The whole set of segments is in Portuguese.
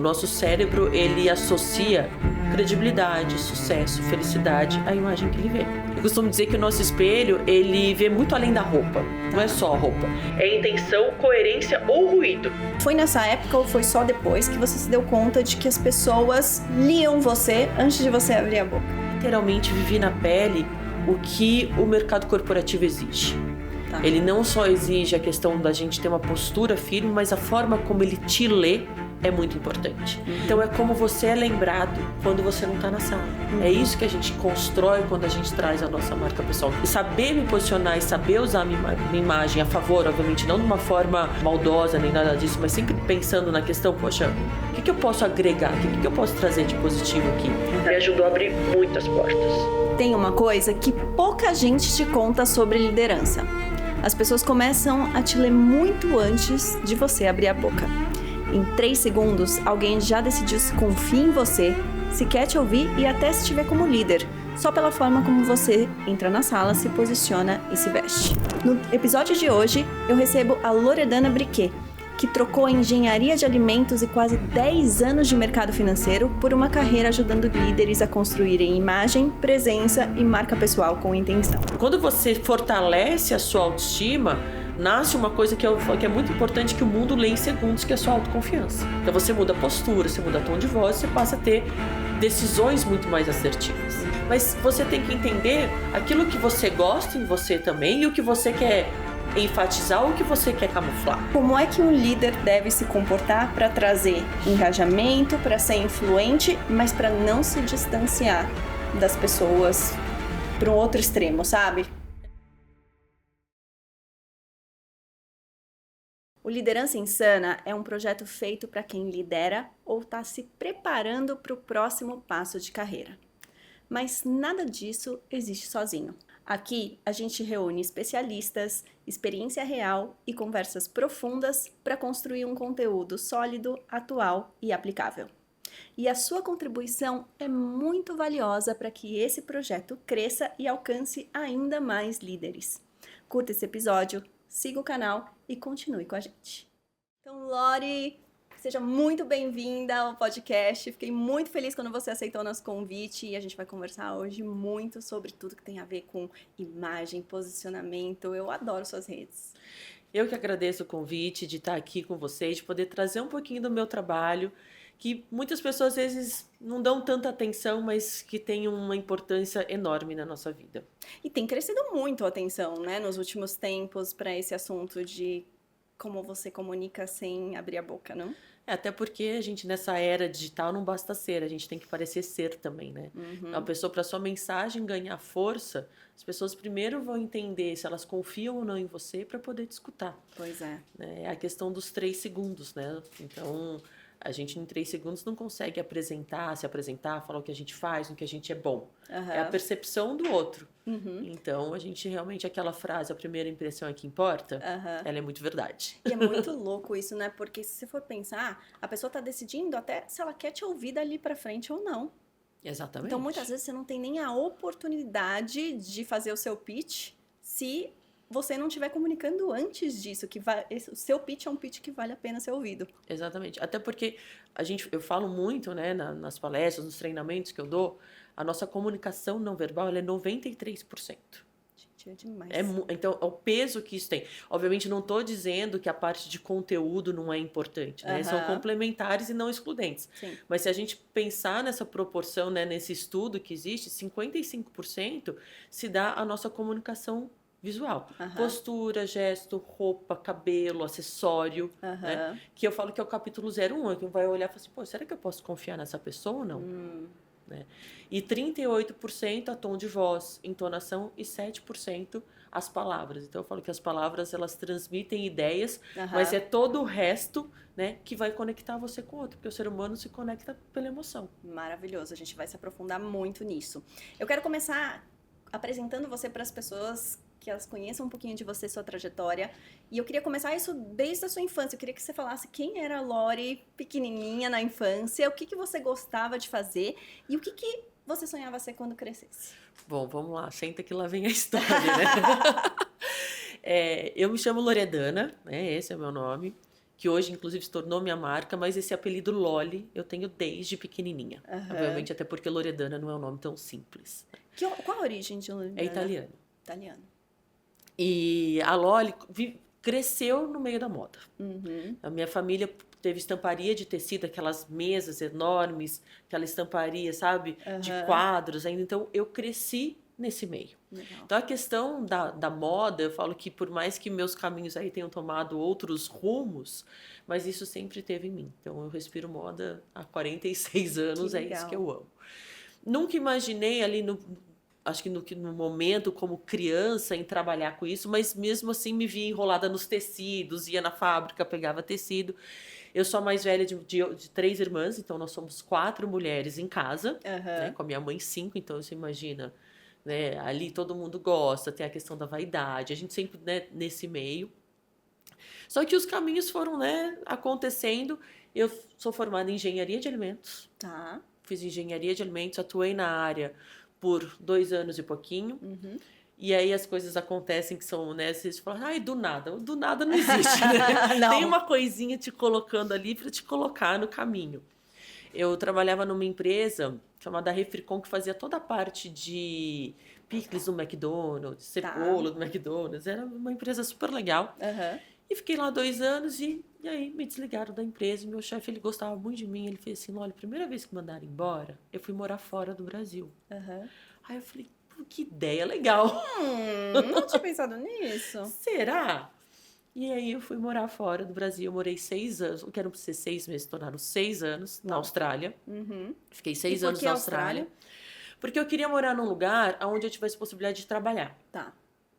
nosso cérebro, ele associa credibilidade, sucesso, felicidade à imagem que ele vê. Eu costumo dizer que o nosso espelho, ele vê muito além da roupa. Não é só a roupa. É intenção, coerência ou ruído. Foi nessa época ou foi só depois que você se deu conta de que as pessoas liam você antes de você abrir a boca? Literalmente vivi na pele o que o mercado corporativo exige. Tá. Ele não só exige a questão da gente ter uma postura firme, mas a forma como ele te lê é muito importante. Então é como você é lembrado quando você não está na sala. É isso que a gente constrói quando a gente traz a nossa marca pessoal. E saber me posicionar e saber usar a minha imagem a favor, obviamente não de uma forma maldosa nem nada disso, mas sempre pensando na questão, poxa, o que eu posso agregar? O que eu posso trazer de positivo aqui? Me ajudou a abrir muitas portas. Tem uma coisa que pouca gente te conta sobre liderança. As pessoas começam a te ler muito antes de você abrir a boca. Em 3 segundos, alguém já decidiu se confia em você, se quer te ouvir e até se te vê como líder, só pela forma como você entra na sala, se posiciona e se veste. No episódio de hoje, eu recebo a Loredana Briquet, que trocou a engenharia de alimentos e quase 10 anos de mercado financeiro por uma carreira ajudando líderes a construírem imagem, presença e marca pessoal com intenção. Quando você fortalece a sua autoestima, nasce uma coisa que é muito importante, que o mundo lê em segundos, que é a sua autoconfiança. Então você muda a postura, você muda tom de voz, você passa a ter decisões muito mais assertivas. Mas você tem que entender aquilo que você gosta em você também e o que você quer enfatizar ou o que você quer camuflar. Como é que um líder deve se comportar para trazer engajamento, para ser influente, mas para não se distanciar das pessoas para um outro extremo, sabe? O Liderança Insana é um projeto feito para quem lidera ou está se preparando para o próximo passo de carreira. Mas nada disso existe sozinho. Aqui a gente reúne especialistas, experiência real e conversas profundas para construir um conteúdo sólido, atual e aplicável. E a sua contribuição é muito valiosa para que esse projeto cresça e alcance ainda mais líderes. Curta esse episódio, siga o canal e continue com a gente. Então, Lori, seja muito bem-vinda ao podcast. Fiquei muito feliz quando você aceitou o nosso convite e a gente vai conversar hoje muito sobre tudo que tem a ver com imagem, posicionamento. Eu adoro suas redes. Eu que agradeço o convite de estar aqui com vocês, de poder trazer um pouquinho do meu trabalho, que muitas pessoas às vezes não dão tanta atenção, mas que tem uma importância enorme na nossa vida. E tem crescido muito a atenção, né, nos últimos tempos para esse assunto de como você comunica sem abrir a boca, não? Até porque a gente nessa era digital não basta ser, a gente tem que parecer ser também, né? A pessoa, para sua mensagem ganhar força, as pessoas primeiro vão entender se elas confiam ou não em você para poder te escutar. Pois é. É a questão dos 3 segundos, né? Então, a gente em 3 segundos não consegue se apresentar, falar o que a gente faz, no que a gente é bom. É a percepção do outro. Então, a gente realmente, aquela frase, a primeira impressão é que importa, ela é muito verdade. E é muito louco isso, né? Porque se você for pensar, a pessoa tá decidindo até se ela quer te ouvir dali pra frente ou não. Exatamente. Então, muitas vezes você não tem nem a oportunidade de fazer o seu pitch se você não estiver comunicando antes disso, o seu pitch é um pitch que vale a pena ser ouvido. Exatamente. Até porque eu falo muito, né, nas palestras, nos treinamentos que eu dou, a nossa comunicação não verbal ela é 93%. Gente, é demais. Então, é o peso que isso tem. Obviamente, não estou dizendo que a parte de conteúdo não é importante, né? São complementares e não excludentes. Sim. Mas se a gente pensar nessa proporção, né, nesse estudo que existe, 55% se dá a nossa comunicação visual. Postura, gesto, roupa, cabelo, acessório, né? Que eu falo que é o capítulo 01, que vai olhar e falar assim, pô, será que eu posso confiar nessa pessoa ou não? Né? E 38% a tom de voz, entonação e 7% as palavras. Então eu falo que as palavras elas transmitem ideias, mas é todo o resto, né, que vai conectar você com o outro, porque o ser humano se conecta pela emoção. Maravilhoso, a gente vai se aprofundar muito nisso. Eu quero começar apresentando você para as pessoas que elas conheçam um pouquinho de você, sua trajetória. E eu queria começar isso desde a sua infância. Eu queria que você falasse quem era a Lori pequenininha na infância, o que você gostava de fazer e o que você sonhava ser quando crescesse. Bom, vamos lá. Senta que lá vem a história, né? Eu me chamo Loredana, né? Esse é o meu nome. que hoje, inclusive, se tornou minha marca, mas esse apelido Loli eu tenho desde pequenininha. Obviamente, até porque Loredana não é um nome tão simples. Qual a origem de Loredana? É italiano. Italiano. E a Loli cresceu no meio da moda. A minha família teve estamparia de tecido, aquelas mesas enormes, aquela estamparia, sabe? De quadros ainda. Então, eu cresci nesse meio. Legal. Então, a questão da moda, eu falo que por mais que meus caminhos aí tenham tomado outros rumos, mas isso sempre teve em mim. Então, eu respiro moda há 46 anos, é isso que eu amo. Nunca imaginei ali acho que no momento, como criança, em trabalhar com isso, mas mesmo assim me via enrolada nos tecidos, ia na fábrica, pegava tecido. Eu sou a mais velha de 3 irmãs, então nós somos 4 mulheres em casa, né, com a minha mãe 5, então você imagina, né, ali todo mundo gosta, tem a questão da vaidade, a gente sempre, né, nesse meio. Só que os caminhos foram, né, acontecendo. Eu sou formada em engenharia de alimentos. Tá. Fiz engenharia de alimentos, atuei na área por 2 anos e pouquinho. E aí as coisas acontecem que são, né? Vocês falam, ai, do nada não existe, né? Não. Tem uma coisinha te colocando ali para te colocar no caminho. Eu trabalhava numa empresa chamada Refricom, que fazia toda a parte de picles do McDonald's, cebola do McDonald's. Era uma empresa super legal. E fiquei lá 2 anos e aí me desligaram da empresa. E meu chefe, ele gostava muito de mim. Ele fez assim, olha, a primeira vez que mandaram embora, eu fui morar fora do Brasil. Aí eu falei, pô, que ideia legal. Não tinha pensado nisso. Será? E aí eu fui morar fora do Brasil. Eu morei 6 anos. Não quero ser 6 meses, tornaram 6 anos na Austrália. Fiquei 6 anos na Austrália. Porque eu queria morar num lugar onde eu tivesse possibilidade de trabalhar. Tá.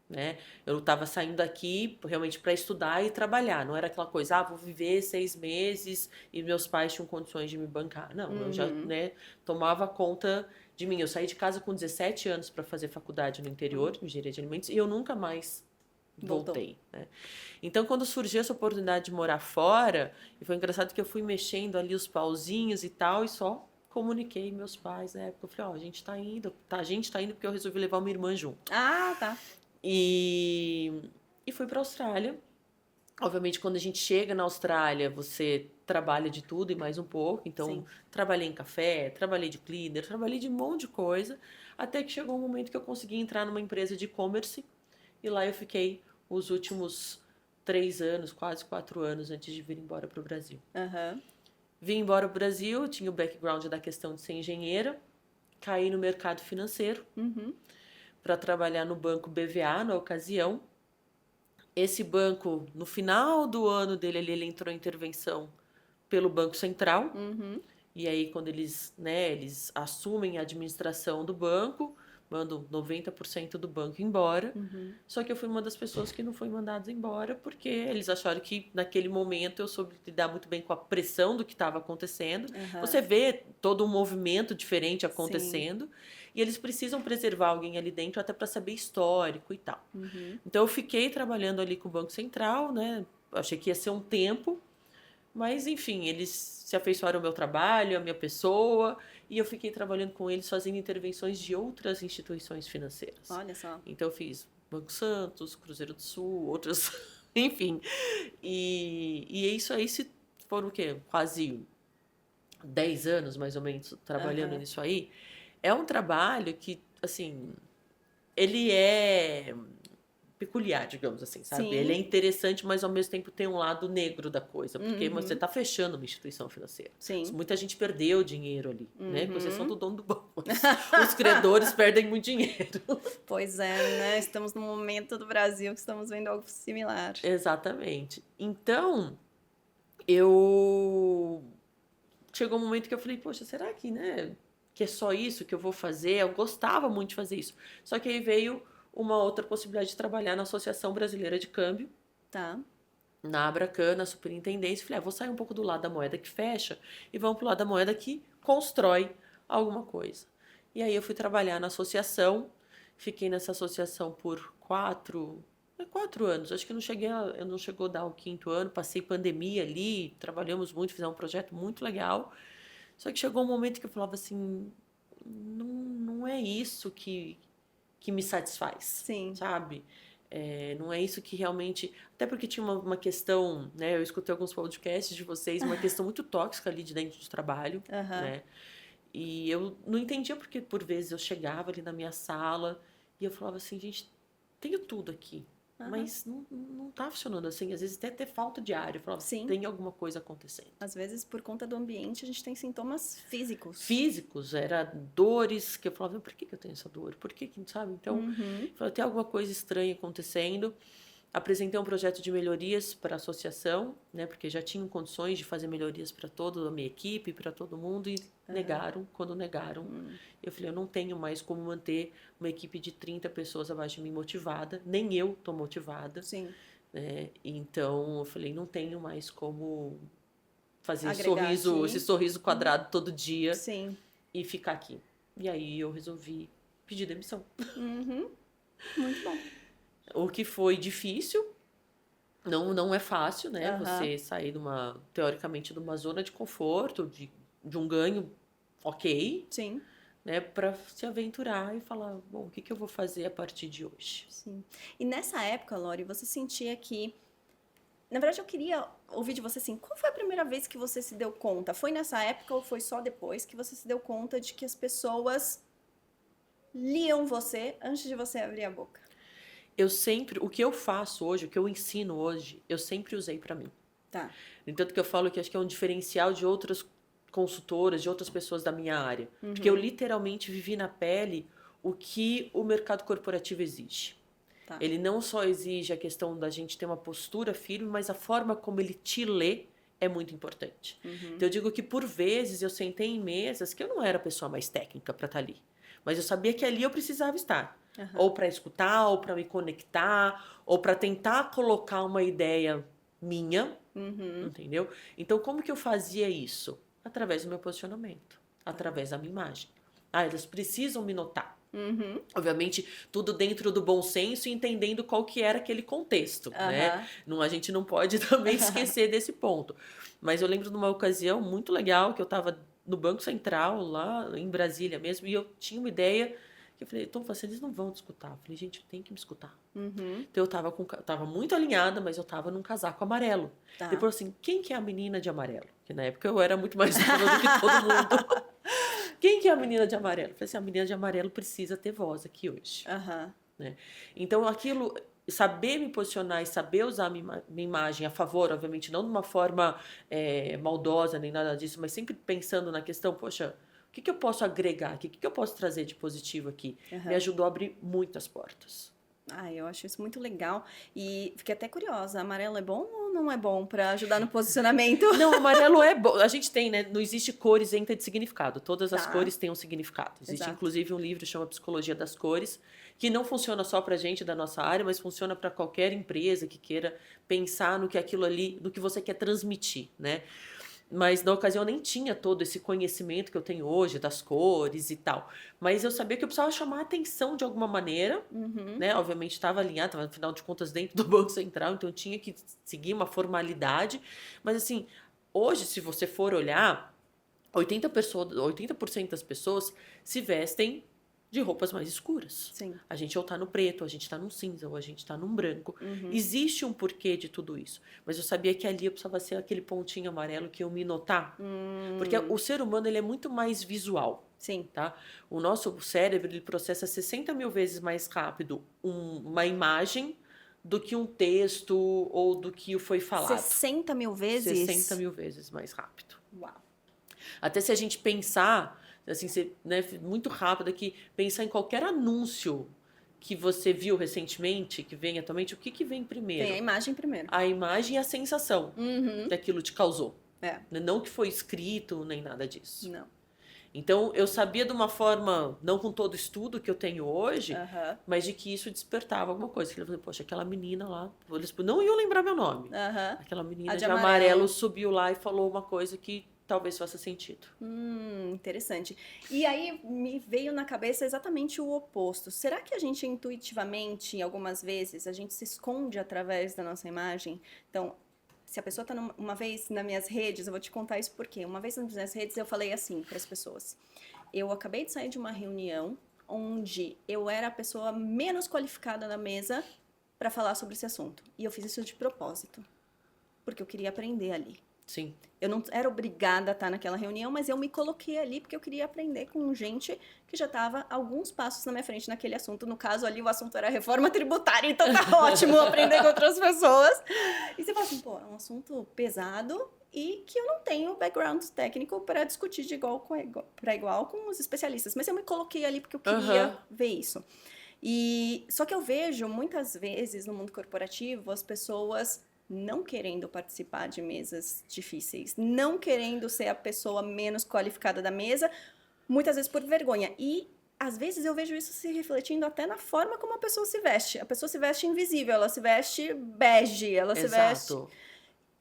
Né? Eu estava saindo daqui realmente para estudar e trabalhar. Não era aquela coisa, vou viver 6 meses e meus pais tinham condições de me bancar. Não, eu já, né, tomava conta de mim. Eu saí de casa com 17 anos para fazer faculdade no interior, engenharia de alimentos, e eu nunca mais voltei. Né? Então, quando surgiu essa oportunidade de morar fora, e foi engraçado que eu fui mexendo ali os pauzinhos e tal, e só comuniquei meus pais na época. Eu falei, a gente tá indo, a gente tá indo porque eu resolvi levar uma irmã junto. Ah, tá. E fui para a Austrália. Obviamente, quando a gente chega na Austrália, você trabalha de tudo e mais um pouco. Então, trabalhei em café, trabalhei de cleaner, trabalhei de um monte de coisa. Até que chegou um momento que eu consegui entrar numa empresa de e-commerce. E lá eu fiquei os últimos 3 anos, quase 4 anos, antes de vir embora para o Brasil. Vim embora para o Brasil, tinha o background da questão de ser engenheira. Caí no mercado financeiro. Para trabalhar no banco BVA na ocasião. Esse banco, no final do ano dele, ele entrou em intervenção pelo Banco Central. E aí, quando eles assumem a administração do banco, mandam 90% do banco embora. Só que eu fui uma das pessoas que não foi mandada embora, porque eles acharam que, naquele momento, eu soube lidar muito bem com a pressão do que estava acontecendo. Você vê todo um movimento diferente acontecendo. E eles precisam preservar alguém ali dentro até para saber histórico e tal. Então, eu fiquei trabalhando ali com o Banco Central, né? Achei que ia ser um tempo. Mas, enfim, eles se afeiçoaram ao meu trabalho, à minha pessoa. E eu fiquei trabalhando com eles, fazendo intervenções de outras instituições financeiras. Olha só. Então, eu fiz Banco Santos, Cruzeiro do Sul, outras... Enfim. E isso aí foram o quê? Quase 10 anos, mais ou menos, trabalhando nisso aí. É um trabalho que, assim, ele é peculiar, digamos assim, sabe? Ele é interessante, mas ao mesmo tempo tem um lado negro da coisa, porque você está fechando uma instituição financeira. Muita gente perdeu dinheiro ali, né? Com exceção do dono do banco. Os credores perdem muito dinheiro. Pois é, né? Estamos num momento do Brasil que estamos vendo algo similar. Exatamente. Então, chegou um momento que eu falei, poxa, será que, né? Que é só isso que eu vou fazer? Eu gostava muito de fazer isso. Só que aí veio uma outra possibilidade de trabalhar na Associação Brasileira de Câmbio. Tá. Na Abracan, na superintendência. Falei, vou sair um pouco do lado da moeda que fecha e vamos pro lado da moeda que constrói alguma coisa. E aí eu fui trabalhar na associação. Fiquei nessa associação por 4 anos. Acho que eu não chegou a dar o 5º ano. Passei pandemia ali, trabalhamos muito, fizemos um projeto muito legal. Só que chegou um momento que eu falava assim, não é isso que me satisfaz, sabe? Não é isso que realmente... Até porque tinha uma questão, né? Eu escutei alguns podcasts de vocês, uma questão muito tóxica ali de dentro do trabalho, né? E eu não entendia porque, por vezes, eu chegava ali na minha sala e eu falava assim, gente, tenho tudo aqui. Mas não tá funcionando assim. Às vezes até falta de ar. Eu falava, tem alguma coisa acontecendo. Às vezes, por conta do ambiente, a gente tem sintomas físicos. Físicos, era dores que eu falava, por que eu tenho essa dor? Por que, sabe? Então, eu falei, tem alguma coisa estranha acontecendo. Apresentei um projeto de melhorias para a associação, né? Porque já tinham condições de fazer melhorias para toda a minha equipe, para todo mundo, e negaram. Quando negaram, eu falei, eu não tenho mais como manter uma equipe de 30 pessoas abaixo de mim motivada, nem eu estou motivada. Sim. Né? Então, eu falei, não tenho mais como fazer esse sorriso quadrado todo dia e ficar aqui. E aí eu resolvi pedir demissão. Muito bom. O que foi difícil, não é fácil, né? Você sair teoricamente, de uma zona de conforto, de um ganho ok. Sim. Né? Para se aventurar e falar, bom, o que eu vou fazer a partir de hoje? Sim. E nessa época, Lori, você sentia que... Na verdade, eu queria ouvir de você assim, qual foi a primeira vez que você se deu conta? Foi nessa época ou foi só depois que você se deu conta de que as pessoas liam você antes de você abrir a boca? O que eu faço hoje, o que eu ensino hoje, eu sempre usei para mim. Tá. No entanto que eu falo que acho que é um diferencial de outras consultoras, de outras pessoas da minha área. Porque eu literalmente vivi na pele o que o mercado corporativo exige. Tá. Ele não só exige a questão da gente ter uma postura firme, mas a forma como ele te lê é muito importante. Então eu digo que por vezes eu sentei em mesas que eu não era a pessoa mais técnica para estar ali. Mas eu sabia que ali eu precisava estar. Ou para escutar, ou para me conectar, ou para tentar colocar uma ideia minha, entendeu? Então como que eu fazia isso? Através do meu posicionamento, através da minha imagem. Elas precisam me notar. Obviamente, tudo dentro do bom senso e entendendo qual que era aquele contexto, né? A gente não pode também esquecer desse ponto. Mas eu lembro de uma ocasião muito legal que eu estava no Banco Central, lá em Brasília mesmo, e eu tinha uma ideia que eu falei, então eles não vão te escutar. Eu falei, gente, tem que me escutar. Então eu tava muito alinhada, mas eu tava num casaco amarelo. Tá. Depois assim, quem que é a menina de amarelo? Porque na época eu era muito mais nova do que todo mundo. Quem que é a menina de amarelo? Eu falei assim, a menina de amarelo precisa ter voz aqui hoje. Né? Então aquilo, saber me posicionar e saber usar a minha imagem a favor, obviamente não de uma forma maldosa nem nada disso, mas sempre pensando na questão, poxa, o que eu posso agregar aqui? O que eu posso trazer de positivo aqui? Me ajudou a abrir muitas portas. Eu acho isso muito legal. E fiquei até curiosa, amarelo é bom ou não é bom para ajudar no posicionamento? Não, amarelo é bom. A gente tem, né? Não existe cor isenta de significado. Todas as cores têm um significado. Existe, inclusive, um livro que chama Psicologia das Cores, que não funciona só pra gente da nossa área, mas funciona para qualquer empresa que queira pensar no que aquilo ali, no que você quer transmitir, né? Mas na ocasião eu nem tinha todo esse conhecimento que eu tenho hoje das cores e tal. Mas eu sabia que eu precisava chamar a atenção de alguma maneira, né? Obviamente estava alinhado, estava, afinal de contas, dentro do Banco Central, então eu tinha que seguir uma formalidade. Mas assim, hoje, se você for olhar, 80% das pessoas se vestem de roupas mais escuras. Sim. A gente ou tá no preto, a gente tá no cinza, ou a gente tá num branco. Existe um porquê de tudo isso. Mas eu sabia que ali eu precisava ser aquele pontinho amarelo que eu me notar. Porque o ser humano, ele é muito mais visual. Sim. Tá? O nosso cérebro, ele processa 60 mil vezes mais rápido uma imagem do que um texto ou do que foi falado. 60 mil vezes? 60 mil vezes mais rápido. Uau. Até se a gente pensar, assim, né, muito rápido aqui, pensar em qualquer anúncio que você viu recentemente, que vem atualmente, o que vem primeiro? Tem a imagem primeiro. A imagem e a sensação que aquilo te causou. Não que foi escrito, nem nada disso. Não. Então, eu sabia de uma forma, não com todo o estudo que eu tenho hoje, mas de que isso despertava alguma coisa. Que eu falei, poxa, aquela menina lá, eles não iam lembrar meu nome. Aquela menina de amarelo subiu lá e falou uma coisa que talvez faça sentido. Interessante. E aí me veio na cabeça exatamente o oposto. Será que a gente intuitivamente, algumas vezes, a gente se esconde através da nossa imagem? Então, se a pessoa está uma vez nas minhas redes, eu vou te contar isso por quê. Uma vez nas minhas redes eu falei assim para as pessoas. Eu acabei de sair de uma reunião onde eu era a pessoa menos qualificada na mesa para falar sobre esse assunto. E eu fiz isso de propósito, porque eu queria aprender ali. Sim. Eu não era obrigada a estar naquela reunião, mas eu me coloquei ali porque eu queria aprender com gente que já estava alguns passos na minha frente naquele assunto. No caso ali, o assunto era reforma tributária, então tá ótimo aprender com outras pessoas. E você fala assim, pô, é um assunto pesado e que eu não tenho background técnico para discutir de igual para igual com os especialistas. Mas eu me coloquei ali porque eu queria ver isso. E só que eu vejo muitas vezes no mundo corporativo as pessoas não querendo participar de mesas difíceis, não querendo ser a pessoa menos qualificada da mesa, muitas vezes por vergonha. E às vezes eu vejo isso se refletindo até na forma como a pessoa se veste. A pessoa se veste invisível, ela se veste bege, ela se veste...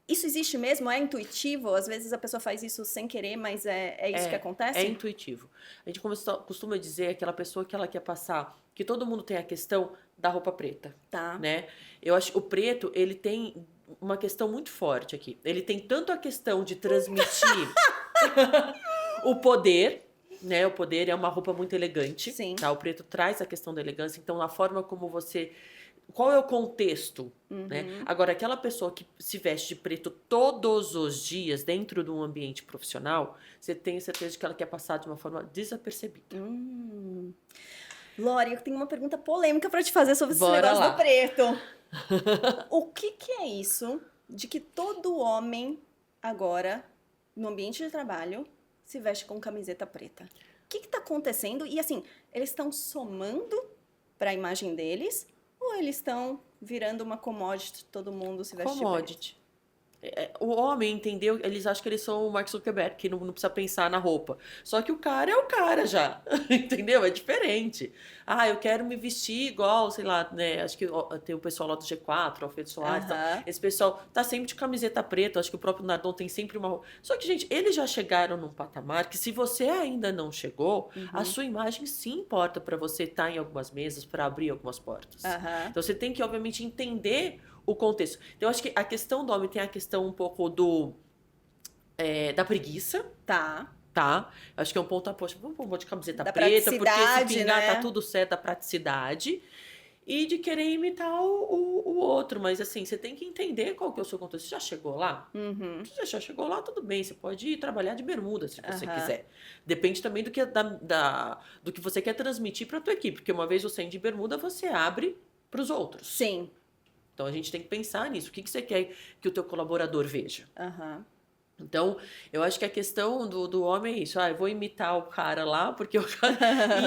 Isso existe mesmo? É intuitivo? Às vezes a pessoa faz isso sem querer, mas é isso que acontece? É intuitivo. A gente costuma dizer aquela pessoa que ela quer passar, que todo mundo tem a questão da roupa preta. Tá. Né? Eu acho que o preto, ele tem uma questão muito forte aqui. Ele tem tanto a questão de transmitir o poder, né? O poder é uma roupa muito elegante. Sim. Tá? O preto traz a questão da elegância. Então, a forma como você... Qual é o contexto? Né? Agora, aquela pessoa que se veste de preto todos os dias dentro de um ambiente profissional, você tem certeza de que ela quer passar de uma forma desapercebida. Lori, eu tenho uma pergunta polêmica para te fazer sobre esse Bora negócio lá. do preto. O que é isso de que todo homem agora, no ambiente de trabalho, se veste com camiseta preta? O que está acontecendo? E assim, eles estão somando para a imagem deles ou eles estão virando uma commodity, todo mundo se veste Commodity. O homem, entendeu? Eles acham que eles são o Mark Zuckerberg, que não precisa pensar na roupa. Só que o cara é o cara já, entendeu? É diferente. Ah, eu quero me vestir igual, sei lá, né? Acho que tem o pessoal lá do G4, Alfredo Soares, esse pessoal tá sempre de camiseta preta, acho que o próprio Nardon tem sempre uma roupa. Só que, gente, eles já chegaram num patamar que se você ainda não chegou, a sua imagem sim importa para você estar em algumas mesas, para abrir algumas portas. Então você tem que, obviamente, entender o contexto. Então, eu acho que a questão do homem tem a questão um pouco da preguiça. Tá. Acho que é um ponto, poxa, vamos pôr um monte de camiseta Da preta, porque se pingar né? tá tudo certo, da praticidade. E de querer imitar o outro. Mas assim, você tem que entender qual que é o seu contexto. Você já chegou lá? Se você já chegou lá, tudo bem. Você pode ir trabalhar de bermuda, se você quiser. Depende também do que você quer transmitir para a tua equipe. Porque uma vez você indo de bermuda, você abre para os outros. Sim. Então, a gente tem que pensar nisso. O que você quer que o teu colaborador veja? Então, eu acho que a questão do homem é isso. Eu vou imitar o cara lá, porque o cara...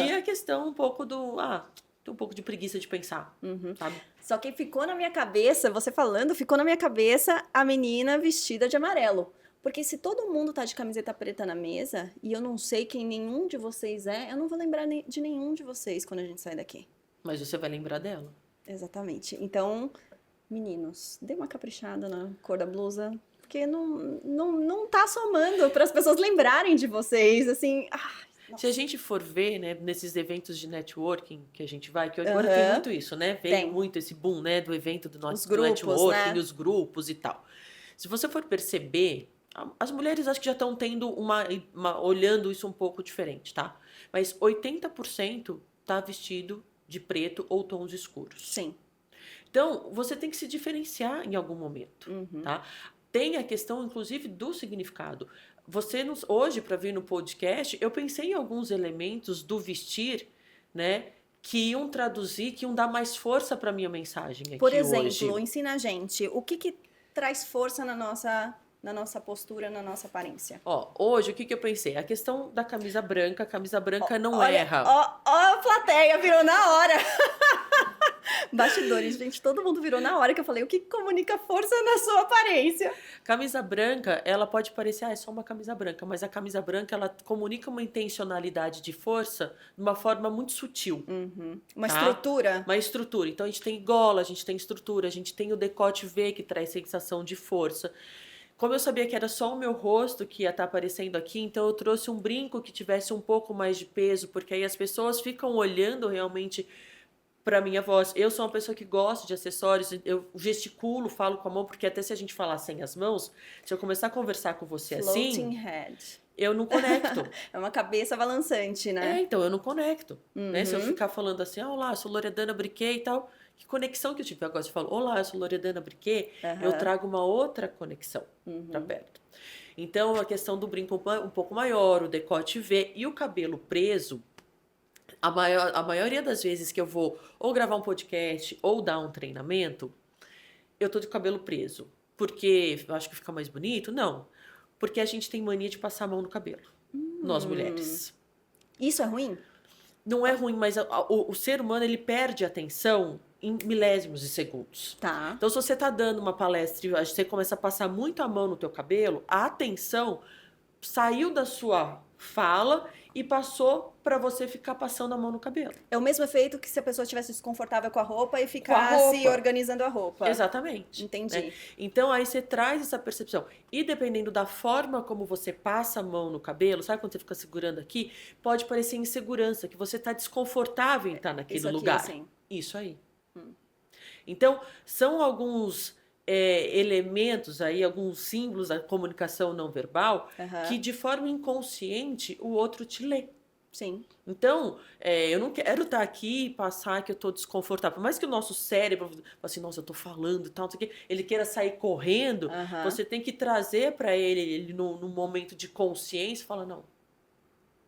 E a questão um pouco tem um pouco de preguiça de pensar, sabe? Só que ficou na minha cabeça, você falando, ficou na minha cabeça a menina vestida de amarelo. Porque se todo mundo tá de camiseta preta na mesa, e eu não sei quem nenhum de vocês é, eu não vou lembrar de nenhum de vocês quando a gente sair daqui. Mas você vai lembrar dela. Exatamente. Então... Meninos, dê uma caprichada na cor da blusa, porque não tá somando para as pessoas lembrarem de vocês, assim... Se a gente for ver, né, nesses eventos de networking que a gente vai, que agora tem muito isso, né? Veio muito esse boom, né, do evento do nosso networking, os grupos e tal. Se você for perceber, as mulheres acho que já estão tendo olhando isso um pouco diferente, tá? Mas 80% tá vestido de preto ou tons escuros. Sim. Então, você tem que se diferenciar em algum momento, tá? Tem a questão, inclusive, do significado. Hoje, para vir no podcast, eu pensei em alguns elementos do vestir, né? Que iam traduzir, que iam dar mais força para minha mensagem aqui hoje. Por exemplo, ensina a gente, o que traz força na nossa postura, na nossa aparência? Hoje, o que eu pensei? A questão da camisa branca não erra. A plateia virou na hora. Bastidores, gente, todo mundo virou na hora que eu falei o que comunica força na sua aparência. Camisa branca, ela pode parecer, é só uma camisa branca, mas a camisa branca, ela comunica uma intencionalidade de força de uma forma muito sutil. Uma estrutura. Uma estrutura. Então, a gente tem gola, a gente tem estrutura, a gente tem o decote V, que traz sensação de força. Como eu sabia que era só o meu rosto que ia estar aparecendo aqui, então eu trouxe um brinco que tivesse um pouco mais de peso, porque aí as pessoas ficam olhando realmente para minha voz. Eu sou uma pessoa que gosta de acessórios, eu gesticulo, falo com a mão, porque até se a gente falar sem as mãos, se eu começar a conversar com você Floating head. Eu não conecto. É uma cabeça balançante, né? Então eu não conecto. Né? Se eu ficar falando assim, olá, eu sou Loredana Briquet e tal, Que conexão que eu tive? Agora você falou, olá, eu sou Loredana Briquet, Aham. eu trago uma outra conexão para perto. Então, a questão do brinco um pouco maior, o decote V e o cabelo preso, a maioria das vezes que eu vou ou gravar um podcast ou dar um treinamento, eu tô de cabelo preso. Porque eu acho que fica mais bonito? Não. Porque a gente tem mania de passar a mão no cabelo. Nós mulheres. Isso é ruim? Não é ruim, mas o ser humano ele perde a atenção em milésimos de segundos. Tá. Então, se você tá dando uma palestra e você começa a passar muito a mão no teu cabelo, a atenção saiu da sua fala e passou para você ficar passando a mão no cabelo. É o mesmo efeito que se a pessoa estivesse desconfortável com a roupa e ficasse organizando a roupa. Exatamente. Entendi. Né? Então, aí você traz essa percepção. E dependendo da forma como você passa a mão no cabelo, sabe quando você fica segurando aqui? Pode parecer insegurança, que você tá desconfortável em estar naquele Isso aqui, lugar. assim. Isso aí. Então, são alguns elementos aí, alguns símbolos da comunicação não verbal que de forma inconsciente o outro te lê. Sim. Então, eu não quero estar aqui e passar que eu tô desconfortável. Por mais que o nosso cérebro, assim, nossa, eu tô falando e tal, não sei o quê, ele queira sair correndo, você tem que trazer para ele num momento de consciência, fala, não,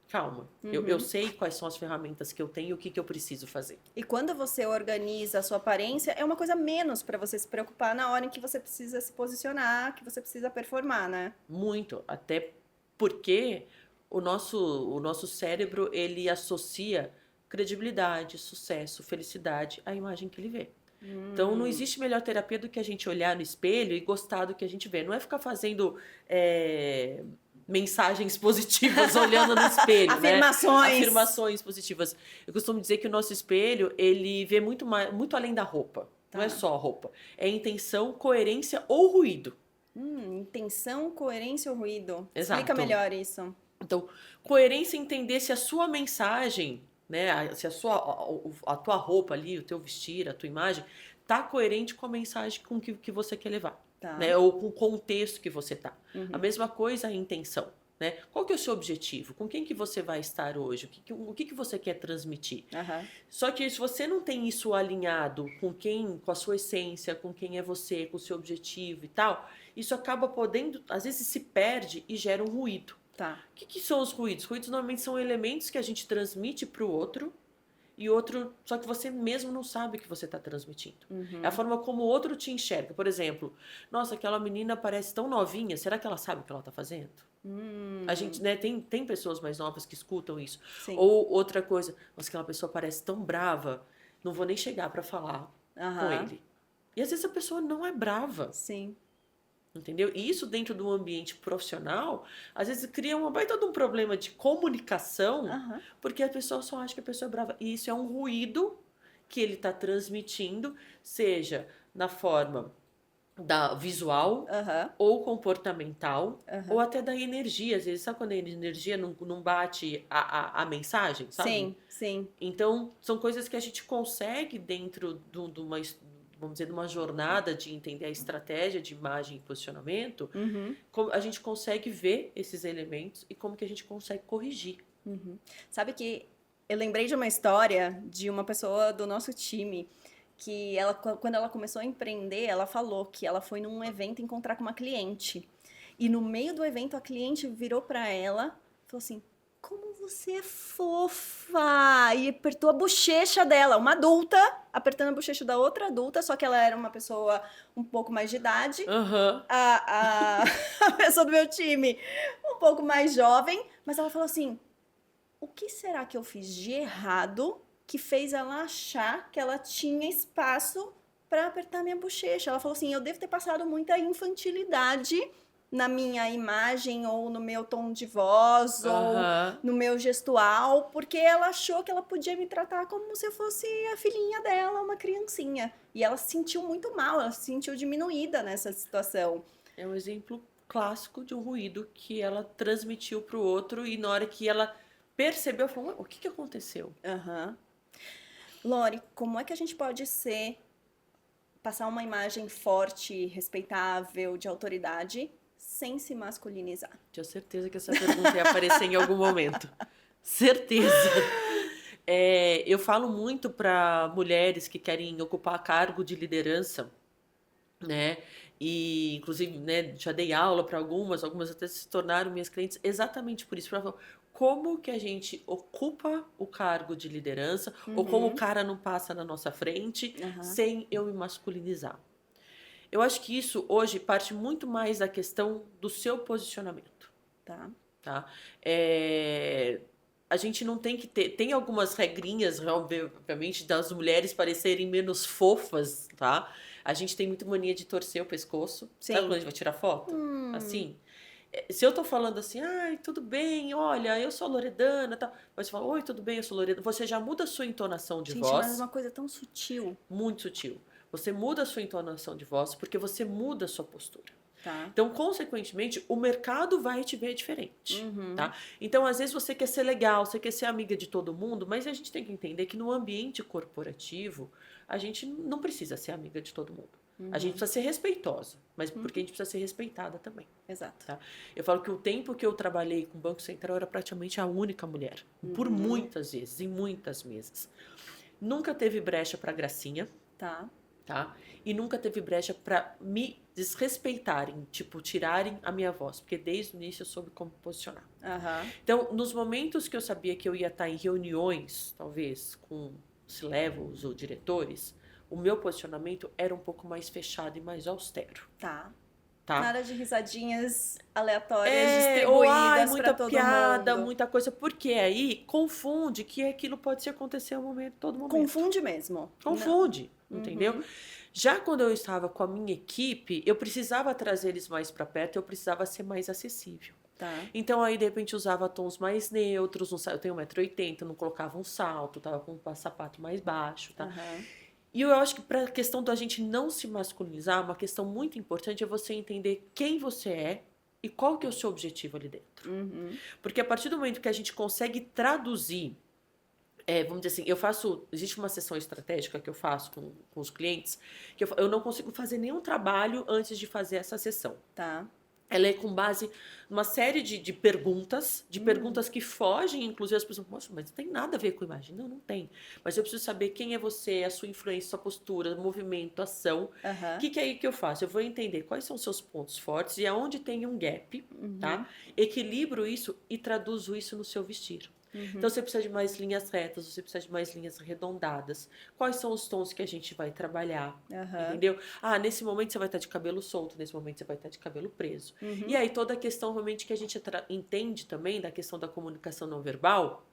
calma, eu sei quais são as ferramentas que eu tenho e o que eu preciso fazer. E quando você organiza a sua aparência, é uma coisa menos para você se preocupar na hora em que você precisa se posicionar, que você precisa performar, né? Muito, até porque o nosso cérebro, ele associa credibilidade, sucesso, felicidade à imagem que ele vê. Então, não existe melhor terapia do que a gente olhar no espelho e gostar do que a gente vê. Não é ficar fazendo mensagens positivas olhando no espelho, Afirmações. Né? Afirmações positivas. Eu costumo dizer que o nosso espelho, ele vê muito além da roupa. Não é só a roupa. É intenção, coerência ou ruído. Intenção, coerência ou ruído? Exato. Explica melhor isso. Então, coerência é entender se a sua mensagem, né, se a tua roupa ali, o teu vestir, a tua imagem, tá coerente com a mensagem com que você quer levar. Tá. Né, ou com o contexto que você tá. A mesma coisa a intenção. Né? Qual que é o seu objetivo? Com quem que você vai estar hoje? O que você quer transmitir? Só que se você não tem isso alinhado com a sua essência, com quem é você, com o seu objetivo e tal, isso acaba podendo, às vezes se perde e gera um ruído. Tá. O que são os ruídos? Ruídos normalmente são elementos que a gente transmite para o outro e outro, só que você mesmo não sabe que você está transmitindo. É a forma como o outro te enxerga. Por exemplo, nossa, aquela menina parece tão novinha, será que ela sabe o que ela está fazendo? A gente, né, tem pessoas mais novas que escutam isso. Sim. Ou outra coisa, nossa, aquela pessoa parece tão brava, não vou nem chegar para falar com ele. E às vezes a pessoa não é brava. Sim. Entendeu? E isso dentro do ambiente profissional, às vezes cria uma baita de um problema de comunicação, porque a pessoa só acha que a pessoa é brava. E isso é um ruído que ele está transmitindo, seja na forma da visual, ou comportamental, ou até da energia. Às vezes, sabe quando a energia não bate a mensagem, sabe? Sim, sim. Então, são coisas que a gente consegue dentro de uma, vamos dizer, de uma jornada de entender a estratégia de imagem e posicionamento, como a gente consegue ver esses elementos e como que a gente consegue corrigir. Sabe que eu lembrei de uma história de uma pessoa do nosso time que ela, quando ela começou a empreender, ela falou que ela foi num evento encontrar com uma cliente. E no meio do evento, a cliente virou para ela e falou assim, como você é fofa! E apertou a bochecha dela, uma adulta, apertando a bochecha da outra adulta, só que ela era uma pessoa um pouco mais de idade. A pessoa do meu time, um pouco mais jovem. Mas ela falou assim, o que será que eu fiz de errado que fez ela achar que ela tinha espaço para apertar minha bochecha? Ela falou assim, eu devo ter passado muita infantilidade na minha imagem, ou no meu tom de voz, ou no meu gestual, porque ela achou que ela podia me tratar como se eu fosse a filhinha dela, uma criancinha. E ela se sentiu muito mal, ela se sentiu diminuída nessa situação. É um exemplo clássico de um ruído que ela transmitiu para o outro e na hora que ela percebeu, falou, o que aconteceu? Lori, como é que a gente pode passar uma imagem forte, respeitável, de autoridade, sem se masculinizar? Tinha certeza que essa pergunta ia aparecer em algum momento. Certeza. Eu falo muito para mulheres que querem ocupar cargo de liderança, né? E, inclusive, né, já dei aula para algumas até se tornaram minhas clientes exatamente por isso. Pra falar, como que a gente ocupa o cargo de liderança, ou como o cara não passa na nossa frente, sem eu me masculinizar. Eu acho que isso hoje parte muito mais da questão do seu posicionamento. Tá? A gente não tem que ter. Tem algumas regrinhas, obviamente, das mulheres parecerem menos fofas, tá? A gente tem muita mania de torcer o pescoço. Sim. Sabe quando a gente vai tirar foto? Assim. Se eu tô falando assim, ai, tudo bem, olha, eu sou a Loredana, tá? Mas você fala, oi, tudo bem, eu sou a Loredana. Você já muda a sua entonação de voz. Mas é uma coisa tão sutil. Muito sutil. Você muda a sua entonação de voz porque você muda a sua postura. Então, consequentemente, o mercado vai te ver diferente, tá? Então, às vezes você quer ser legal, você quer ser amiga de todo mundo, mas a gente tem que entender que no ambiente corporativo, a gente não precisa ser amiga de todo mundo. A gente precisa ser respeitosa, mas porque a gente precisa ser respeitada também. Exato. Tá? Eu falo que o tempo que eu trabalhei com o Banco Central, eu era praticamente a única mulher, por muitas vezes, em muitas mesas. Nunca teve brecha para gracinha. Tá? E nunca teve brecha para me desrespeitarem, tipo, tirarem a minha voz, porque desde o início eu soube como posicionar. Então, nos momentos que eu sabia que eu ia estar em reuniões, talvez, com C-levels ou diretores, o meu posicionamento era um pouco mais fechado e mais austero. Tá. Nada de risadinhas aleatórias distribuídas muita pra todo piada, mundo. muita coisa, porque aí confunde que aquilo pode acontecer todo momento. Confunde mesmo. Confunde, entendeu? Já quando eu estava com a minha equipe, eu precisava trazer eles mais para perto, eu precisava ser mais acessível. Então aí de repente usava tons mais neutros, eu tenho 1,80 m, não colocava um salto, tava com um sapato mais baixo, tá? E eu acho que para a questão da gente não se masculinizar, uma questão muito importante é você entender quem você é e qual que é o seu objetivo ali dentro. Porque a partir do momento que a gente consegue traduzir, vamos dizer assim, existe uma sessão estratégica que eu faço com os clientes, que eu não consigo fazer nenhum trabalho antes de fazer essa sessão. Ela é com base numa série de perguntas, perguntas que fogem, inclusive as pessoas, nossa, mas não tem nada a ver com imagem. Não tem. Mas eu preciso saber quem é você, a sua influência, sua postura, movimento, ação. O que é aí que eu faço? Eu vou entender quais são os seus pontos fortes e aonde tem um gap, tá? Equilibro isso e traduzo isso no seu vestir. Então, você precisa de mais linhas retas, você precisa de mais linhas arredondadas. Quais são os tons que a gente vai trabalhar, entendeu? Nesse momento você vai estar de cabelo solto, nesse momento você vai estar de cabelo preso. E aí, toda a questão realmente que a gente entende também da questão da comunicação não verbal,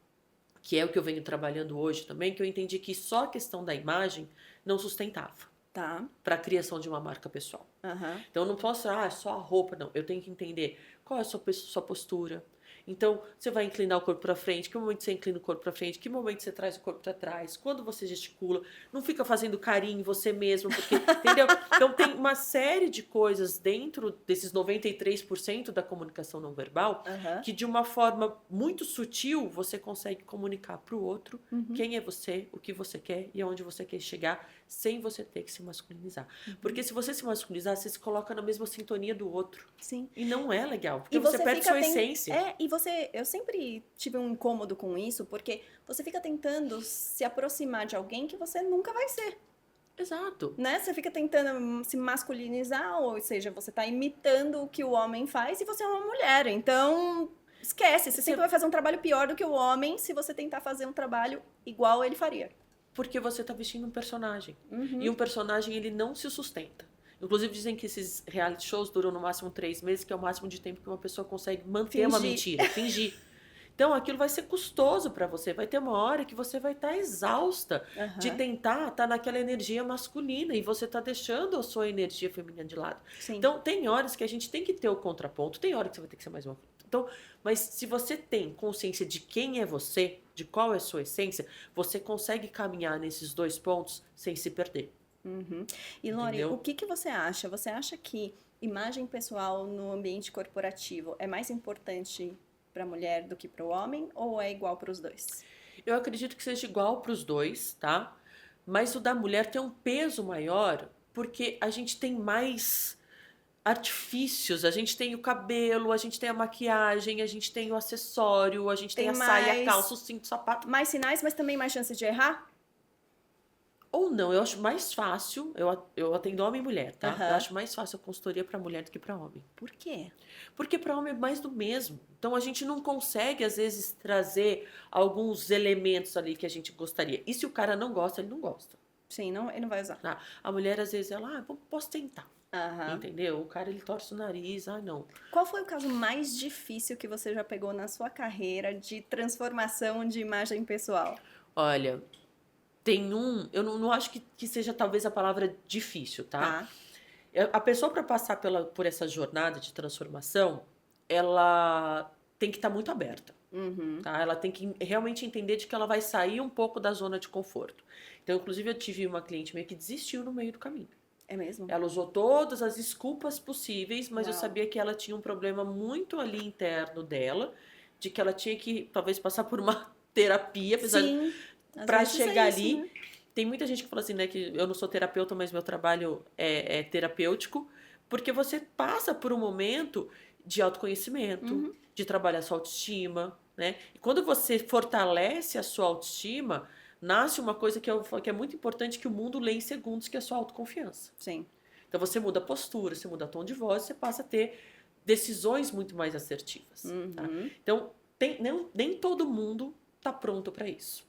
que é o que eu venho trabalhando hoje também, que eu entendi que só a questão da imagem não sustentava. Para a criação de uma marca pessoal. Então, eu não posso, só a roupa, não. Eu tenho que entender qual é a sua postura. Então, você vai inclinar o corpo para frente, que momento você inclina o corpo para frente, que momento você traz o corpo para trás, quando você gesticula, não fica fazendo carinho em você mesmo, porque, entendeu? Então, tem uma série de coisas dentro desses 93% da comunicação não verbal, que de uma forma muito sutil, você consegue comunicar para o outro quem é você, o que você quer e aonde você quer chegar, sem você ter que se masculinizar. Porque se você se masculinizar, você se coloca na mesma sintonia do outro. Sim. E não é legal, porque você perde sua essência. Eu sempre tive um incômodo com isso, porque você fica tentando se aproximar de alguém que você nunca vai ser. Exato. Né? Você fica tentando se masculinizar, ou seja, você tá imitando o que o homem faz e você é uma mulher. Então, esquece. Você sempre vai fazer um trabalho pior do que o homem se você tentar fazer um trabalho igual ele faria. Porque você tá vestindo um personagem. E um personagem, ele não se sustenta. Inclusive, dizem que esses reality shows duram no máximo 3 meses, que é o máximo de tempo que uma pessoa consegue manter uma mentira, fingir. Então, aquilo vai ser custoso para você. Vai ter uma hora que você vai estar exausta de tentar estar naquela energia masculina e você tá deixando a sua energia feminina de lado. Então, tem horas que a gente tem que ter o contraponto, tem horas que você vai ter que ser mais uma... Então, mas se você tem consciência de quem é você, de qual é a sua essência, você consegue caminhar nesses 2 pontos sem se perder. E Lori, o que você acha? Você acha que imagem pessoal no ambiente corporativo é mais importante para a mulher do que para o homem ou é igual para os dois? Eu acredito que seja igual para os dois, tá? Mas o da mulher tem um peso maior porque a gente tem mais artifícios. A gente tem o cabelo, a gente tem a maquiagem, a gente tem o acessório, a gente tem a saia, a calça, o cinto, o sapato. Mais sinais, mas também mais chances de errar? Ou não, eu acho mais fácil, eu atendo homem e mulher, tá? Aham. Eu acho mais fácil a consultoria para mulher do que para homem. Por quê? Porque para homem é mais do mesmo. Então a gente não consegue, às vezes, trazer alguns elementos ali que a gente gostaria. E se o cara não gosta, ele não gosta. Sim, não, ele não vai usar. Tá? A mulher, às vezes, posso tentar. Aham. Entendeu? O cara, ele torce o nariz, não. Qual foi o caso mais difícil que você já pegou na sua carreira de transformação de imagem pessoal? Olha, tem eu não acho que seja talvez a palavra difícil, tá? Tá. A pessoa para passar por essa jornada de transformação, ela tem que estar muito aberta, Uhum. tá? Ela tem que realmente entender de que ela vai sair um pouco da zona de conforto. Então, inclusive, eu tive uma cliente meio que desistiu no meio do caminho. É mesmo? Ela usou todas as desculpas possíveis, mas eu Uau. sabia que ela tinha um problema muito ali interno dela, de que ela tinha que talvez passar por uma terapia, apesar Sim. para chegar isso, ali. né? Tem muita gente que fala assim, né, que eu não sou terapeuta, mas meu trabalho é terapêutico, porque você passa por um momento de autoconhecimento, Uhum. de trabalhar sua autoestima, né? E quando você fortalece a sua autoestima, nasce uma coisa que que é muito importante que o mundo lê em segundos, que é a sua autoconfiança. Sim. Então você muda a postura, você muda tom de voz, você passa a ter decisões muito mais assertivas. Tá? Uhum. Então, nem todo mundo tá pronto para isso.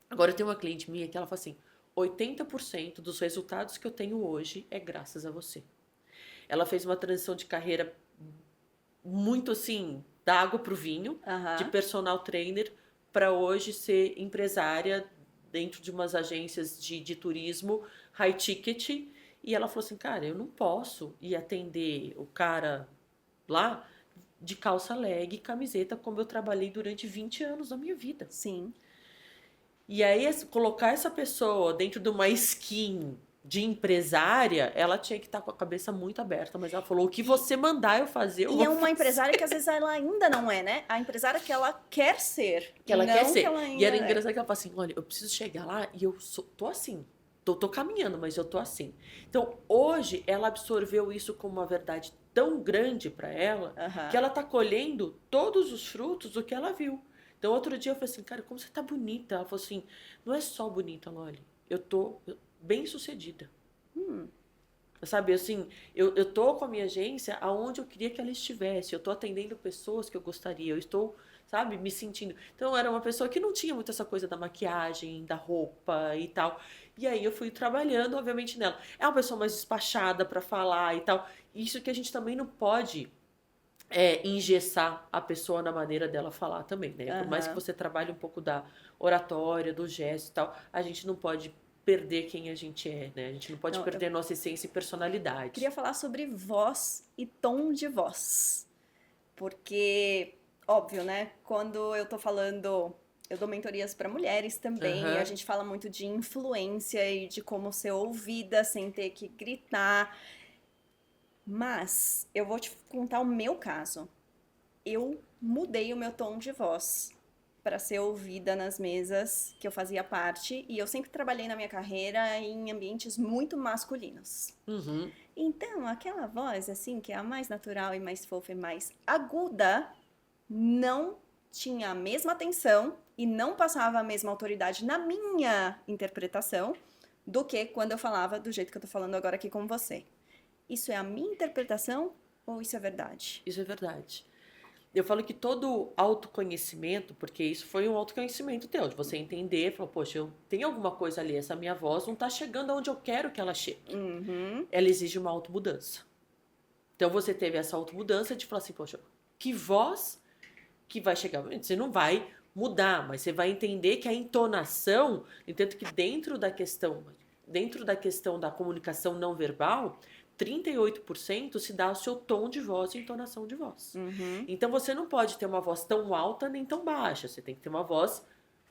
Agora, eu tenho uma cliente minha que ela fala assim, 80% dos resultados que eu tenho hoje é graças a você. Ela fez uma transição de carreira muito assim, da água pro vinho, Aham. de personal trainer, para hoje ser empresária dentro de umas agências de turismo high ticket. E ela falou assim, cara, eu não posso ir atender o cara lá de calça leg e camiseta como eu trabalhei durante 20 anos da minha vida. Sim. E aí, colocar essa pessoa dentro de uma skin de empresária, ela tinha que estar com a cabeça muito aberta. Mas ela falou, o que você mandar eu fazer, eu E vou é uma fazer. empresária que às vezes ela ainda não é, né? A empresária que ela quer ser. Que ela não quer ser. Que ela ainda E era é. engraçado que ela fala assim, olha, eu preciso chegar lá e tô assim. Tô caminhando, mas eu tô assim. Então, hoje, ela absorveu isso como uma verdade tão grande para ela, Aham. que ela tá colhendo todos os frutos do que ela viu. Então, outro dia eu falei assim, cara, como você tá bonita? Ela falou assim, não é só bonita, Loli. Eu tô bem sucedida. Sabe, assim, eu tô com a minha agência aonde eu queria que ela estivesse. Eu tô atendendo pessoas que eu gostaria. Eu estou, sabe, me sentindo. Então, eu era uma pessoa que não tinha muito essa coisa da maquiagem, da roupa e tal. E aí eu fui trabalhando, obviamente, nela. É uma pessoa mais despachada para falar e tal. Isso que a gente também não pode engessar a pessoa na maneira dela falar também, né? Por mais que Aham. você trabalhe um pouco da oratória, do gesto e tal, a gente não pode perder quem a gente é, né? A gente não pode Não, perder nossa essência e personalidade. Queria falar sobre voz e tom de voz. Porque, óbvio, né? Quando eu tô falando, eu dou mentorias para mulheres também, e a Aham. gente fala muito de influência e de como ser ouvida sem ter que gritar. Mas eu vou te contar o meu caso. Eu mudei o meu tom de voz para ser ouvida nas mesas que eu fazia parte, e eu sempre trabalhei na minha carreira em ambientes muito masculinos. Uhum. Então, aquela voz, assim, que é a mais natural e mais fofa e mais aguda, não tinha a mesma atenção e não passava a mesma autoridade na minha interpretação do que quando eu falava do jeito que eu tô falando agora aqui com você. Isso é a minha interpretação ou isso é verdade? Isso é verdade. Eu falo que todo autoconhecimento, porque isso foi um autoconhecimento teu, de você entender, falar, poxa, eu tenho alguma coisa ali, essa minha voz não tá chegando aonde eu quero que ela chegue. Uhum. Ela exige uma automudança. Então você teve essa automudança de falar assim, poxa, que voz que vai chegar? Você não vai mudar, mas você vai entender que a entonação, entanto que dentro da questão da comunicação não verbal, 38% se dá ao seu tom de voz e entonação de voz. Uhum. Então você não pode ter uma voz tão alta nem tão baixa, você tem que ter uma voz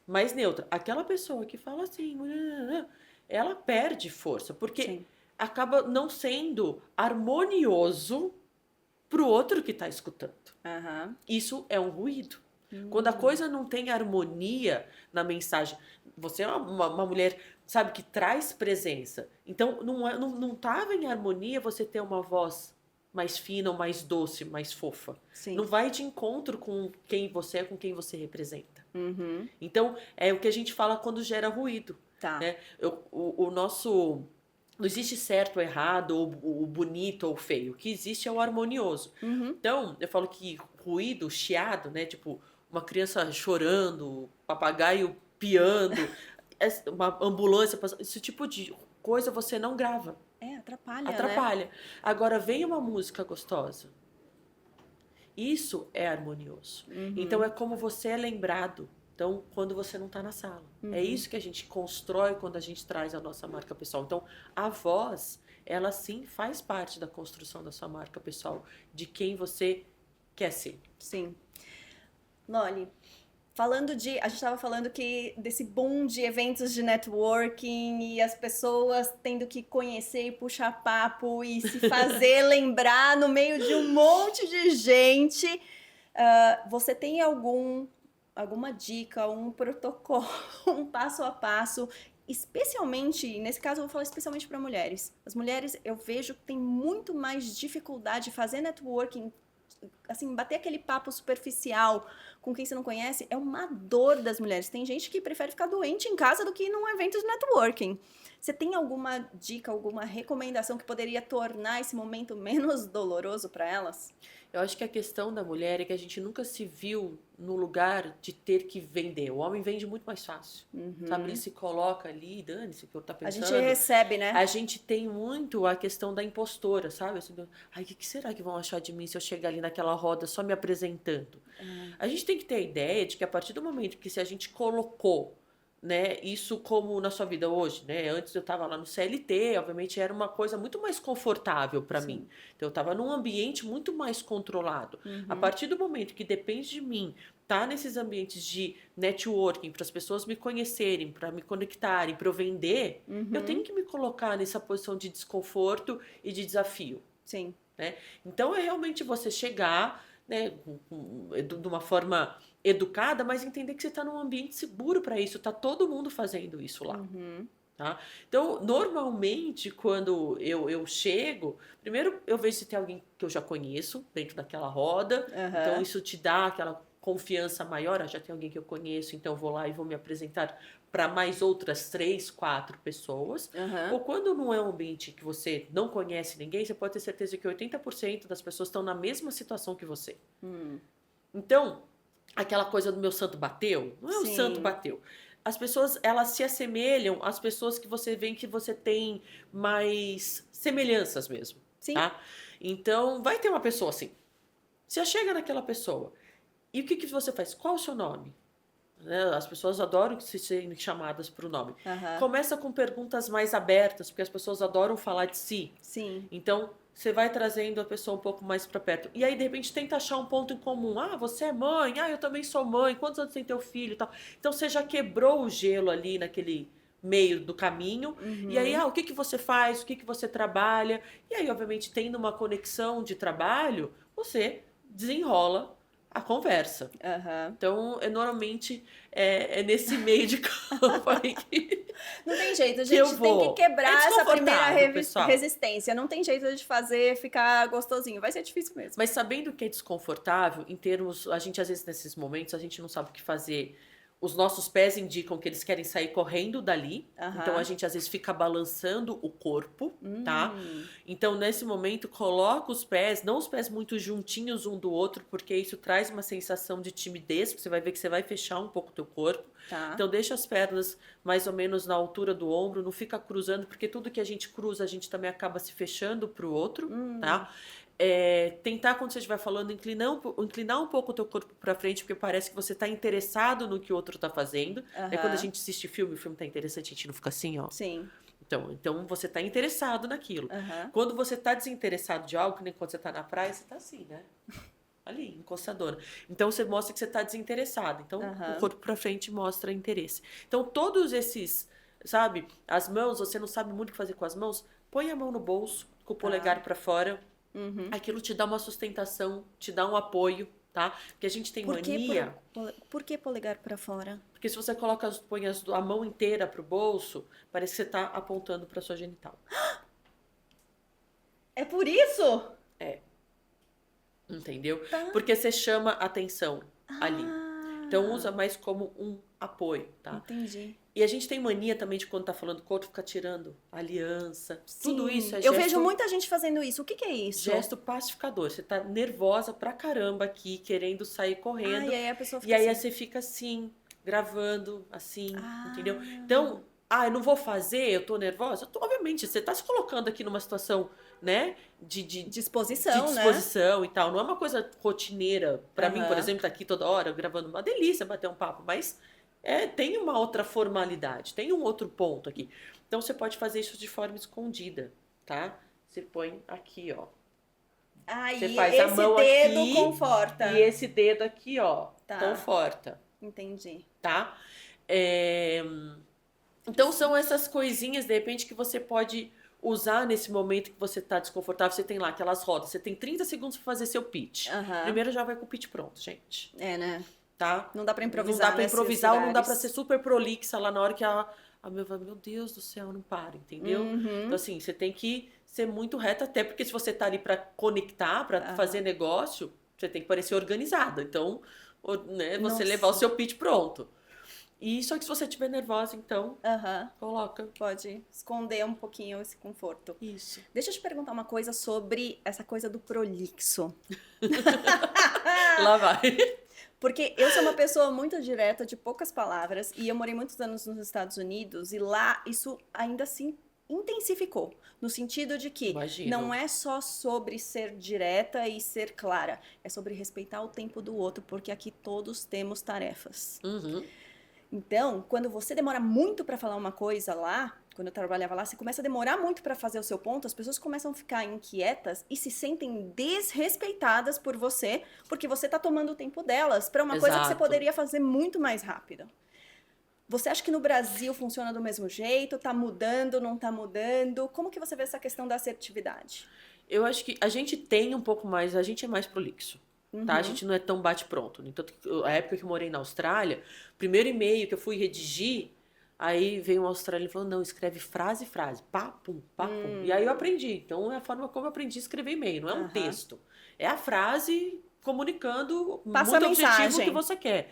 mais neutra. Aquela pessoa que fala assim, ela perde força, porque Sim. acaba não sendo harmonioso pro outro que está escutando. Aham. Isso é um ruído. Quando a coisa não tem harmonia na mensagem, você é uma mulher, sabe, que traz presença. Então, não tava em harmonia você ter uma voz mais fina ou mais doce, mais fofa. Sim. Não vai de encontro com quem você é, com quem você representa. Uhum. Então, é o que a gente fala quando gera ruído. Tá. Né? O nosso... Não existe certo ou errado, ou bonito ou feio. O que existe é o harmonioso. Uhum. Então, eu falo que ruído, chiado, né? Tipo, uma criança chorando, papagaio piando, uma ambulância passando, esse tipo de coisa você não grava. Atrapalha, Atrapalha. né? Agora, vem uma música gostosa. Isso é harmonioso. Uhum. Então, é como você é lembrado. Então, quando você não está na sala. Uhum. É isso que a gente constrói quando a gente traz a nossa marca pessoal. Então, a voz, ela sim faz parte da construção da sua marca pessoal, de quem você quer ser. Sim. Loli, a gente estava falando que desse boom de eventos de networking e as pessoas tendo que conhecer e puxar papo e se fazer lembrar no meio de um monte de gente. Você tem alguma dica, um protocolo, um passo a passo, especialmente, nesse caso eu vou falar especialmente para mulheres. As mulheres, eu vejo que têm muito mais dificuldade de fazer networking, assim, bater aquele papo superficial com quem você não conhece, é uma dor das mulheres. Tem gente que prefere ficar doente em casa do que ir num evento de networking. Você tem alguma dica, alguma recomendação que poderia tornar esse momento menos doloroso para elas? Eu acho que a questão da mulher é que a gente nunca se viu no lugar de ter que vender. O homem vende muito mais fácil. Sabe? Ele se coloca ali, dane-se o que eu tô pensando. A gente recebe, né? A gente tem muito a questão da impostora, sabe? Assim, ai, o que será que vão achar de mim se eu chegar ali naquela roda só me apresentando? A gente tem que ter a ideia de que a partir do momento que se a gente colocou, né, isso como na sua vida hoje, né? Antes eu estava lá no CLT, obviamente era uma coisa muito mais confortável para mim. Então eu estava num ambiente muito mais controlado. A partir do momento que depende de mim tá nesses ambientes de networking, para as pessoas me conhecerem, para me conectarem, para eu vender, eu tenho que me colocar nessa posição de desconforto e de desafio. Sim. Né? Então é realmente você chegar, né, de uma forma educada, mas entender que você está num ambiente seguro para isso, tá todo mundo fazendo isso lá. Tá? Então, normalmente, quando eu chego, primeiro eu vejo se tem alguém que eu já conheço dentro daquela roda, então isso te dá aquela confiança maior, já tem alguém que eu conheço, então eu vou lá e vou me apresentar para mais outras 3, 4 pessoas. Ou quando não é um ambiente que você não conhece ninguém, você pode ter certeza que 80% das pessoas estão na mesma situação que você. Então, aquela coisa do meu santo bateu, não é o santo bateu. As pessoas, elas se assemelham às pessoas que você vê que você tem mais semelhanças mesmo. Sim. Tá? Então, vai ter uma pessoa assim. Você chega naquela pessoa. E o que você faz? Qual o seu nome? As pessoas adoram serem chamadas por nome. Começa com perguntas mais abertas, porque as pessoas adoram falar de si. Sim. Então, você vai trazendo a pessoa um pouco mais para perto. E aí, de repente, tenta achar um ponto em comum. Ah, você é mãe. Ah, eu também sou mãe. Quantos anos tem teu filho? Tal. Então, você já quebrou o gelo ali naquele meio do caminho. E aí, o que você faz? O que você trabalha? E aí, obviamente, tendo uma conexão de trabalho, você desenrola a conversa. Então, normalmente, é nesse meio de campo aí que... Não tem jeito, a gente tem que quebrar essa primeira resistência. Não tem jeito de fazer ficar gostosinho. Vai ser difícil mesmo. Mas sabendo que é desconfortável, em termos... A gente, às vezes, nesses momentos, a gente não sabe o que fazer. Os nossos pés indicam que eles querem sair correndo dali. Então, a gente, às vezes, fica balançando o corpo, tá? Então, nesse momento, coloca os pés, não os pés muito juntinhos um do outro, porque isso traz uma sensação de timidez, porque você vai ver que você vai fechar um pouco o teu corpo. Então, deixa as pernas mais ou menos na altura do ombro, não fica cruzando, porque tudo que a gente cruza, a gente também acaba se fechando pro outro, tá? Tentar, quando você estiver falando, inclinar um pouco o teu corpo para frente, porque parece que você está interessado no que o outro está fazendo. Quando a gente assiste filme, o filme tá interessante, a gente não fica assim, ó. Sim. Então você está interessado naquilo. Quando você está desinteressado de algo, que nem quando você está na praia, você está assim, né? Ali, encostadora. Então você mostra que você está desinteressado. Então o corpo para frente mostra interesse. Então todos esses, sabe? As mãos, você não sabe muito o que fazer com as mãos, põe a mão no bolso, com o polegar para fora. Aquilo te dá uma sustentação, te dá um apoio, tá? Porque a gente tem mania... Por que polegar para fora? Porque se você põe a mão inteira pro bolso, parece que você tá apontando pra sua genital. É por isso? entendeu? Tá. Porque você chama atenção ali. Então usa Ah, mais como um apoio, tá? entendi. E a gente tem mania também de quando tá falando com o outro, ficar tirando aliança. Tudo isso Sim, é eu vejo gesto, muita gente fazendo isso. O que que é isso? gesto pacificador. Você tá nervosa pra caramba aqui, querendo sair Ah, e correndo. aí a pessoa E fica aí assim. você fica assim, gravando, assim, entendeu? Ah, Então, eu não vou fazer, eu tô nervosa. Obviamente, você tá se colocando aqui numa situação, né, de disposição, né? disposição e tal. Não é uma coisa rotineira. Pra mim, por Aham. exemplo, tá aqui toda hora gravando uma delícia, bater um papo, mas tem uma outra formalidade, tem um outro ponto aqui. Então, você pode fazer isso de forma escondida, tá? Você põe aqui, ó. Você Aí faz a esse mão dedo aqui e conforta. esse dedo aqui, ó, Tá, conforta, entendi. tá? É, Então são essas coisinhas, de repente, que você pode usar nesse momento que você tá desconfortável. Você tem lá aquelas rodas, você tem 30 segundos para fazer seu pitch. Aham. Primeiro já vai com o pitch pronto, gente, É, né? tá? Não dá pra Não improvisar dá para nesses improvisar ou não dá para ser lugares. super prolixa lá na hora que meu Deus do céu, não para, entendeu? Então Uhum. assim, você tem que ser muito reta, até porque se você tá ali para conectar, para fazer Aham. negócio, você tem que parecer organizada. Então, né, você levar o Nossa. seu pitch pronto. E só que se você estiver nervosa, então, Aham. coloca Pode esconder um pouquinho esse conforto. isso. Deixa eu te perguntar uma coisa sobre essa coisa do prolixo. Lá vai. Porque eu sou uma pessoa muito direta, de poucas palavras, e eu morei muitos anos nos Estados Unidos, e lá isso ainda assim intensificou. No sentido de que não Imagino. é só sobre ser direta e ser clara, é sobre respeitar o tempo do outro, porque aqui todos temos tarefas. Uhum. Então, quando você demora muito para falar uma coisa lá, quando eu trabalhava lá, você começa a demorar muito para fazer o seu ponto, as pessoas começam a ficar inquietas e se sentem desrespeitadas por você, porque você está tomando o tempo delas para uma coisa que você Exato. poderia fazer muito mais rápido. Você acha que no Brasil funciona do mesmo jeito? Tá mudando, não tá mudando? Como que você vê essa questão da assertividade? Eu acho que a gente tem um pouco mais, a gente é mais prolixo. Tá? A Uhum, gente não é tão bate-pronto. Então, a época que eu morei na Austrália, primeiro e-mail que eu fui redigir, aí veio um australiano e falou: não, escreve frase, frase, pá, pum, pá, pum. E aí eu aprendi. Então, é a forma como eu aprendi a escrever e-mail, não é um aham. texto. É a frase comunicando Passa a muito objetivo o que mensagem. você quer.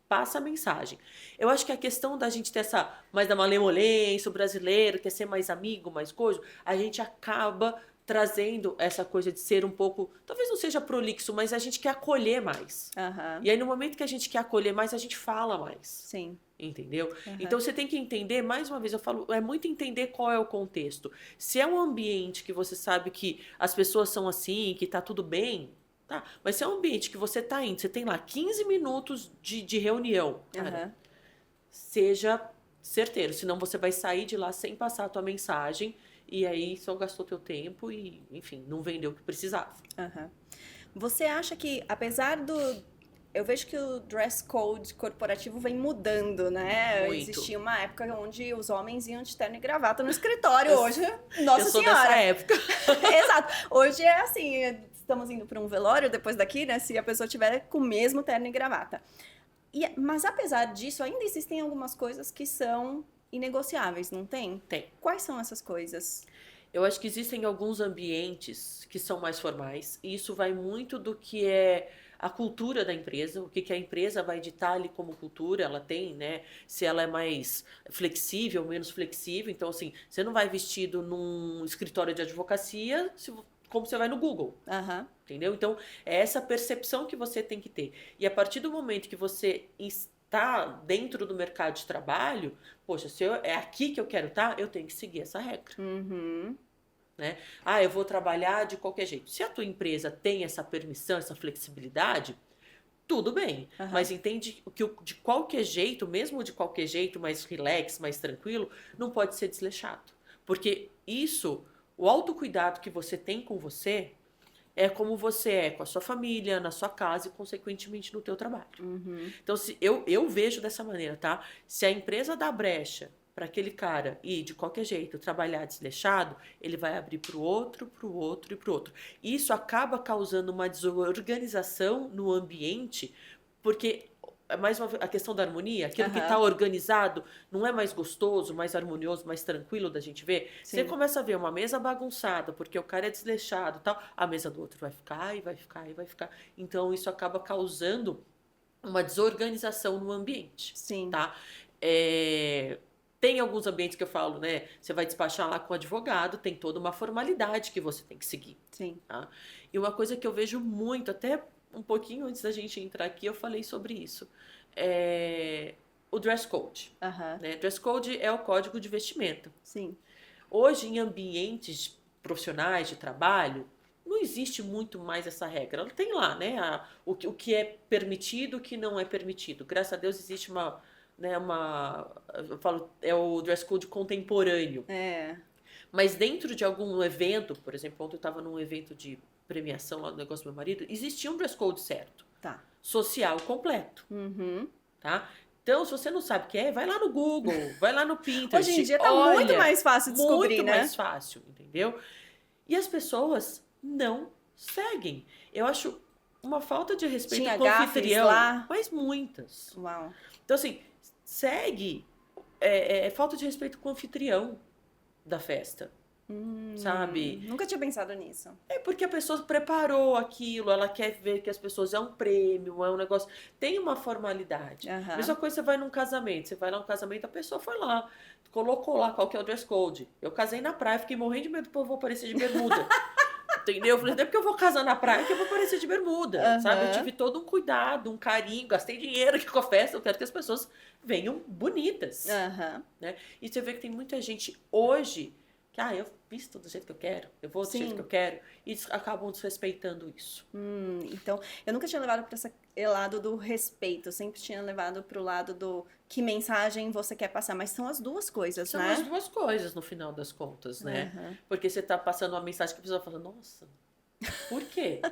Passa a mensagem. Eu acho que a questão da gente ter essa mais da malemolência, o brasileiro quer ser mais amigo, mais coisa, a gente acaba trazendo essa coisa de ser um pouco, talvez não seja prolixo, mas a gente quer acolher mais. Aham, E aí no momento que a gente quer acolher mais, a gente fala mais. sim. Entendeu? Aham, Então você tem que entender, mais uma vez eu falo, é muito entender qual é o contexto. Se é um ambiente que você sabe que as pessoas são assim, que tá tudo bem, tá. Mas se é um ambiente que você tá indo, você tem lá 15 minutos de reunião, cara, aham, seja certeiro, senão você vai sair de lá sem passar a tua mensagem e aí só gastou teu tempo e, enfim, não vendeu o que precisava. aham. Você acha que, apesar do. Eu vejo que o dress code corporativo vem mudando, né? Muito. Existia uma época onde os homens iam de terno e gravata no escritório. Eu, Hoje, eu Nossa sou dessa Senhora! época. Exato. Hoje é assim: estamos indo para um velório depois daqui, né? Se a pessoa tiver com o mesmo terno e gravata. Mas apesar disso, ainda existem algumas coisas que são inegociáveis, não tem? Tem. Quais são essas coisas? Eu acho que existem alguns ambientes que são mais formais, e isso vai muito do que é a cultura da empresa, o que que a empresa vai ditar ali como cultura, ela tem, né? Se ela é mais flexível, menos flexível. Então, assim, você não vai vestido num escritório de advocacia como você vai no Google. Aham. Entendeu? Então, é essa percepção que você tem que ter. E a partir do momento que você está dentro do mercado de trabalho, poxa, é aqui que eu quero estar, eu tenho que seguir essa regra. Uhum. Né? Eu vou trabalhar de qualquer jeito. Se a tua empresa tem essa permissão, essa flexibilidade, tudo bem. Aham. Mas entende que de qualquer jeito, mesmo de qualquer jeito, mais relax, mais tranquilo, não pode ser desleixado. Porque isso, o autocuidado que você tem com você, é como você é com a sua família, na sua casa e, consequentemente, no teu trabalho. Uhum. Então, se eu vejo dessa maneira, tá? Se a empresa dá brecha para aquele cara ir de qualquer jeito trabalhar desleixado, ele vai abrir para o outro, para o outro e para o outro. Isso acaba causando uma desorganização no ambiente, porque é mais a questão da harmonia, aquilo que Aham. está organizado não é mais gostoso, mais harmonioso, mais tranquilo da gente ver. Sim. Você começa a ver uma mesa bagunçada, porque o cara é desleixado e tal, a mesa do outro vai ficar e vai ficar e vai ficar. Então isso acaba causando uma desorganização no ambiente, Sim. tá? Tem alguns ambientes que eu falo, né? Você vai despachar lá com o advogado, tem toda uma formalidade que você tem que seguir. Sim. Tá? E uma coisa que eu vejo muito, até um pouquinho antes da gente entrar aqui, eu falei sobre isso. O dress code. Aham. Né? Dress code é o código de vestimenta. Sim. Hoje, em ambientes profissionais de trabalho, não existe muito mais essa regra. Ela tem lá, né? O que é permitido, o que não é permitido. Graças a Deus existe eu falo, é o dress code contemporâneo. Mas dentro de algum evento, por exemplo, ontem eu estava num evento de premiação lá no negócio do meu marido, existia um dress code certo. Tá. Social completo. Uhum. Tá? Então, se você não sabe o que é, vai lá no Google, vai lá no Pinterest. Hoje em dia tá muito mais fácil descobrir, muito né? mais fácil, entendeu? E as pessoas não seguem. Eu acho uma falta de respeito Tinha com o anfitrião, lá? mas muitas. Uau. Então, assim, segue. É falta de respeito com o anfitrião da festa. Sabe? Nunca tinha pensado nisso. É porque a pessoa preparou aquilo, ela quer ver que as pessoas é um prêmio, é um negócio. Tem uma formalidade. Aham. Mesma coisa você vai num casamento. Você vai lá num casamento, a pessoa foi lá, colocou lá qual que é o dress code. Eu casei na praia, fiquei morrendo de medo porque eu vou aparecer de bermuda. Entendeu? Eu falei, não é porque eu vou casar na praia que eu vou aparecer de bermuda. Sabe? Eu tive todo um cuidado, um carinho, gastei dinheiro aqui com a festa. Eu quero que as pessoas venham bonitas. Né? E você vê que tem muita gente hoje que, eu visto do jeito que eu quero, eu vou do jeito que eu quero, e eles acabam desrespeitando isso. Então, eu nunca tinha levado para esse lado do respeito, eu sempre tinha levado para o lado do que mensagem você quer passar, mas são as duas coisas, São né? as duas coisas, no final das contas, né? Porque você tá passando uma mensagem que a pessoa fala, nossa, por quê?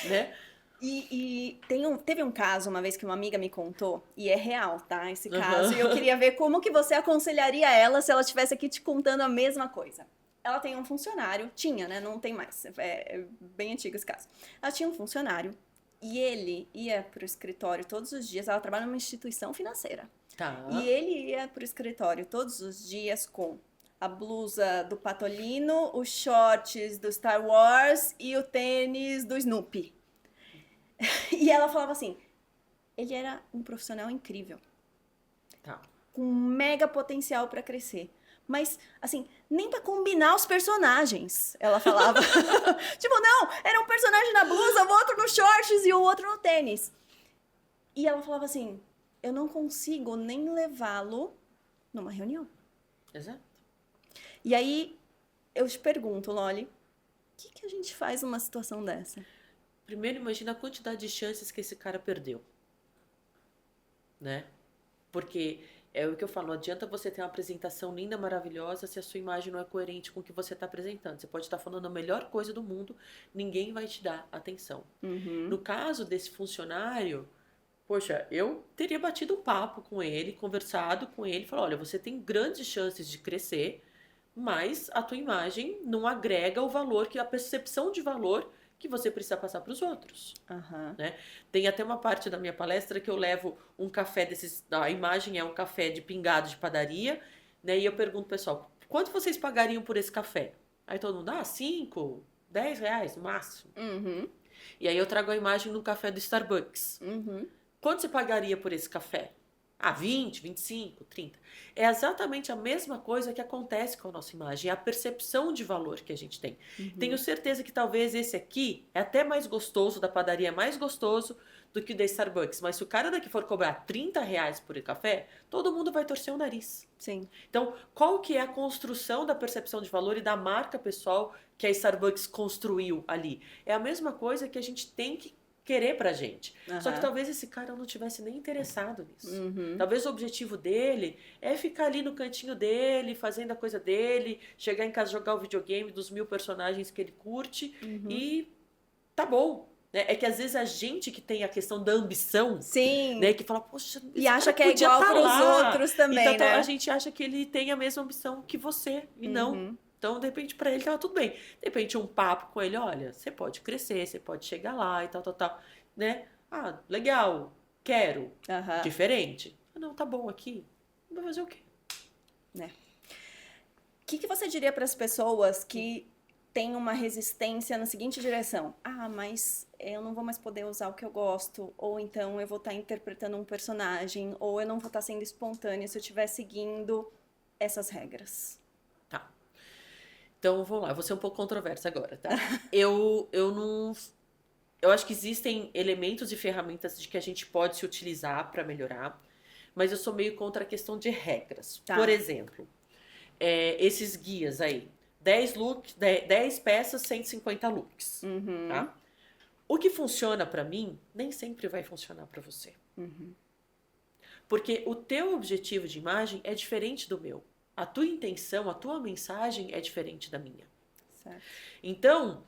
Né? E teve um caso, uma vez que uma amiga me contou, e é real, tá? Esse caso, e eu queria ver como que você aconselharia ela se ela estivesse aqui te contando a mesma coisa. Ela tem um funcionário, tinha, né? Não tem mais, é bem antigo esse caso. Ela tinha um funcionário e ele ia pro escritório todos os dias, ela trabalha numa instituição financeira. Tá. E ele ia pro escritório todos os dias com a blusa do Patolino, os shorts do Star Wars e o tênis do Snoopy. E ela falava assim, ele era um profissional incrível. Tá. Com mega potencial pra crescer. Mas, assim, nem pra combinar os personagens, ela falava. Tipo, não, era um personagem na blusa, o outro no shorts e o outro no tênis. E ela falava assim, eu não consigo nem levá-lo numa reunião. Exato. E aí, eu te pergunto, Loli, o que a gente faz numa situação dessa? Primeiro, imagina a quantidade de chances que esse cara perdeu. Né? Porque é o que eu falo, não adianta você ter uma apresentação linda, maravilhosa, se a sua imagem não é coerente com o que você está apresentando. Você pode estar falando a melhor coisa do mundo, ninguém vai te dar atenção. No caso desse funcionário, poxa, eu teria batido um papo com ele, conversado com ele, falado, olha, você tem grandes chances de crescer, mas a tua imagem não agrega o valor, a percepção de valor que você precisa passar para os outros. Né? Tem até uma parte da minha palestra que eu levo um café desses... A imagem é um café de pingado de padaria, né? E eu pergunto pro pessoal, quanto vocês pagariam por esse café? Aí todo mundo, 5, 10 reais no máximo. E aí eu trago a imagem do café do Starbucks. Quanto você pagaria por esse café? 20, 25, 30. É exatamente a mesma coisa que acontece com a nossa imagem, é a percepção de valor que a gente tem. Tenho certeza que talvez esse aqui é até mais gostoso, da padaria é mais gostoso do que o da Starbucks, mas se o cara daqui for cobrar 30 reais por café, todo mundo vai torcer o nariz. Sim. Então, qual que é a construção da percepção de valor e da marca pessoal que a Starbucks construiu ali? É a mesma coisa que a gente tem que querer pra gente. Só que talvez esse cara não tivesse nem interessado nisso. Talvez o objetivo dele é ficar ali no cantinho dele, fazendo a coisa dele, chegar em casa, jogar o videogame dos 1000 personagens que ele curte e tá bom. Né? É que às vezes a gente que tem a questão da ambição, Sim. Né, que fala, poxa, e acha que é igual pros outros também, então, né? A gente acha que ele tem a mesma ambição que você, e não. Então, de repente, pra ele tava tudo bem. De repente, um papo com ele, olha, você pode crescer, você pode chegar lá e tal, né? Legal. Quero. Aham. Diferente. Não, tá bom aqui. Vai fazer o quê? Né? O que você diria para as pessoas que têm uma resistência na seguinte direção? Ah, mas eu não vou mais poder usar o que eu gosto, ou então eu vou estar interpretando um personagem, ou eu não vou estar sendo espontânea se eu estiver seguindo essas regras. Tá. Então, vamos lá. Eu vou ser um pouco controversa agora, tá? Eu não... Eu acho que existem elementos e ferramentas de que a gente pode se utilizar para melhorar, mas eu sou meio contra a questão de regras. Tá. Por exemplo, esses guias aí. 10 peças, 150 looks. Uhum. Tá? O que funciona para mim, nem sempre vai funcionar para você. Uhum. Porque o teu objetivo de imagem é diferente do meu. A tua intenção, a tua mensagem é diferente da minha. Certo. Então,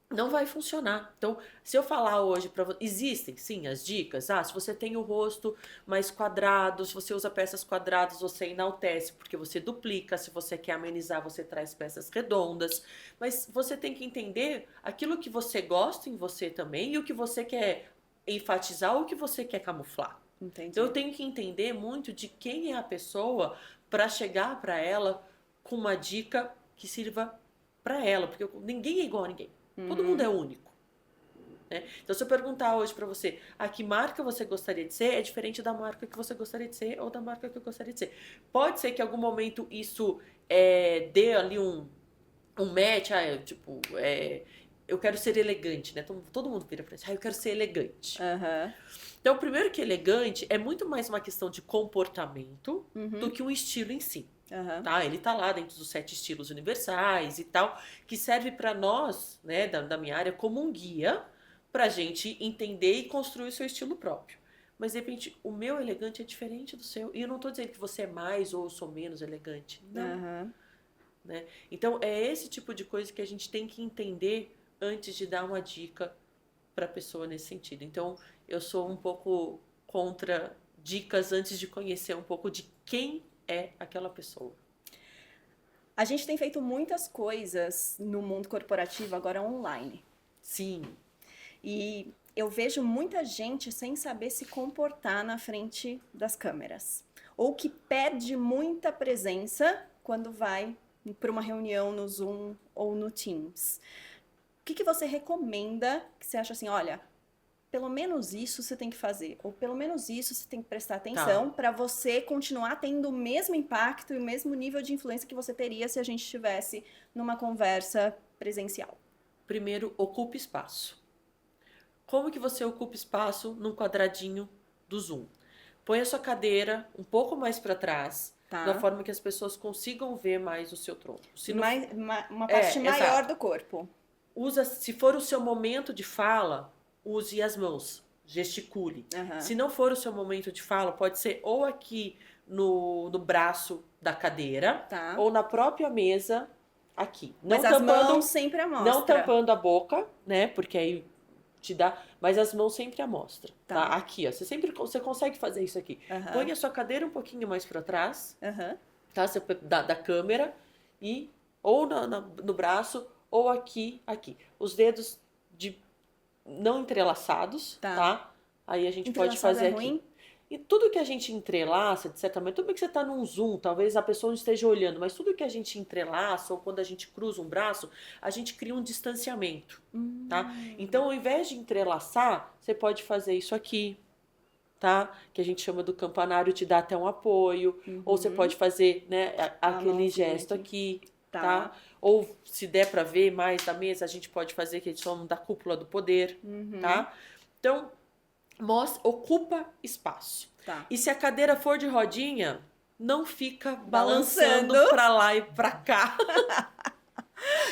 não vai funcionar. Então, se eu falar hoje para você... Existem, sim, as dicas. Se você tem o rosto mais quadrado, se você usa peças quadradas, você enaltece, porque você duplica. Se você quer amenizar, você traz peças redondas. Mas você tem que entender aquilo que você gosta em você também e o que você quer enfatizar ou o que você quer camuflar. Entendi. Então, eu tenho que entender muito de quem é a pessoa para chegar para ela com uma dica que sirva para ela. Porque ninguém é igual a ninguém. Todo mundo é único. Né? Então, se eu perguntar hoje pra você a que marca você gostaria de ser, é diferente da marca que você gostaria de ser ou da marca que eu gostaria de ser. Pode ser que em algum momento isso dê ali um match, eu quero ser elegante, né? Todo mundo vira pra isso, eu quero ser elegante. Uhum. Então, primeiro que elegante é muito mais uma questão de comportamento do que um estilo em si. Uhum. Tá? Ele tá lá dentro dos 7 estilos universais e tal, que serve para nós, né, da minha área, como um guia pra gente entender e construir o seu estilo próprio. Mas, de repente, o meu elegante é diferente do seu. E eu não tô dizendo que você é mais ou eu sou menos elegante. Não. Uhum. Né? Então, é esse tipo de coisa que a gente tem que entender antes de dar uma dica pra pessoa nesse sentido. Então, eu sou um pouco contra dicas antes de conhecer um pouco de quem é aquela pessoa. A gente tem feito muitas coisas no mundo corporativo agora online. Sim. E eu vejo muita gente sem saber se comportar na frente das câmeras. Ou que perde muita presença quando vai para uma reunião no Zoom ou no Teams. O que você recomenda que você acha assim, olha, pelo menos isso você tem que fazer, ou pelo menos isso você tem que prestar atenção para você continuar tendo o mesmo impacto e o mesmo nível de influência que você teria se a gente estivesse numa conversa presencial? Primeiro, ocupe espaço. Como que você ocupa espaço num quadradinho do Zoom? Põe a sua cadeira um pouco mais para trás, da forma que as pessoas consigam ver mais o seu tronco. Se não... uma parte maior exato. do corpo. Se for o seu momento de fala, use as mãos, gesticule. Uhum. Se não for o seu momento de fala, pode ser ou aqui no braço da cadeira, ou na própria mesa, aqui. Mas as mãos sempre à mostra. Não tampando a boca, né? Porque aí te dá... Mas as mãos sempre à mostra. Tá? Aqui, ó. Você consegue fazer isso aqui. Uhum. Põe a sua cadeira um pouquinho mais para trás, uhum. tá? Da câmera, e ou no braço, ou aqui. Os dedos não entrelaçados, tá? Aí a gente pode fazer aqui. E tudo que a gente entrelaça, de certa maneira, tudo bem que você tá num Zoom, talvez a pessoa não esteja olhando, mas tudo que a gente entrelaça, ou quando a gente cruza um braço, a gente cria um distanciamento, tá? Então, ao invés de entrelaçar, você pode fazer isso aqui, tá? Que a gente chama do campanário, te dá até um apoio. Ou você pode fazer, né, aquele gesto aqui, tá? Ou se der pra ver mais da mesa, a gente pode fazer que a gente chama da cúpula do poder, tá? Então, ocupa espaço. E se a cadeira for de rodinha, não fica balançando pra lá e pra cá.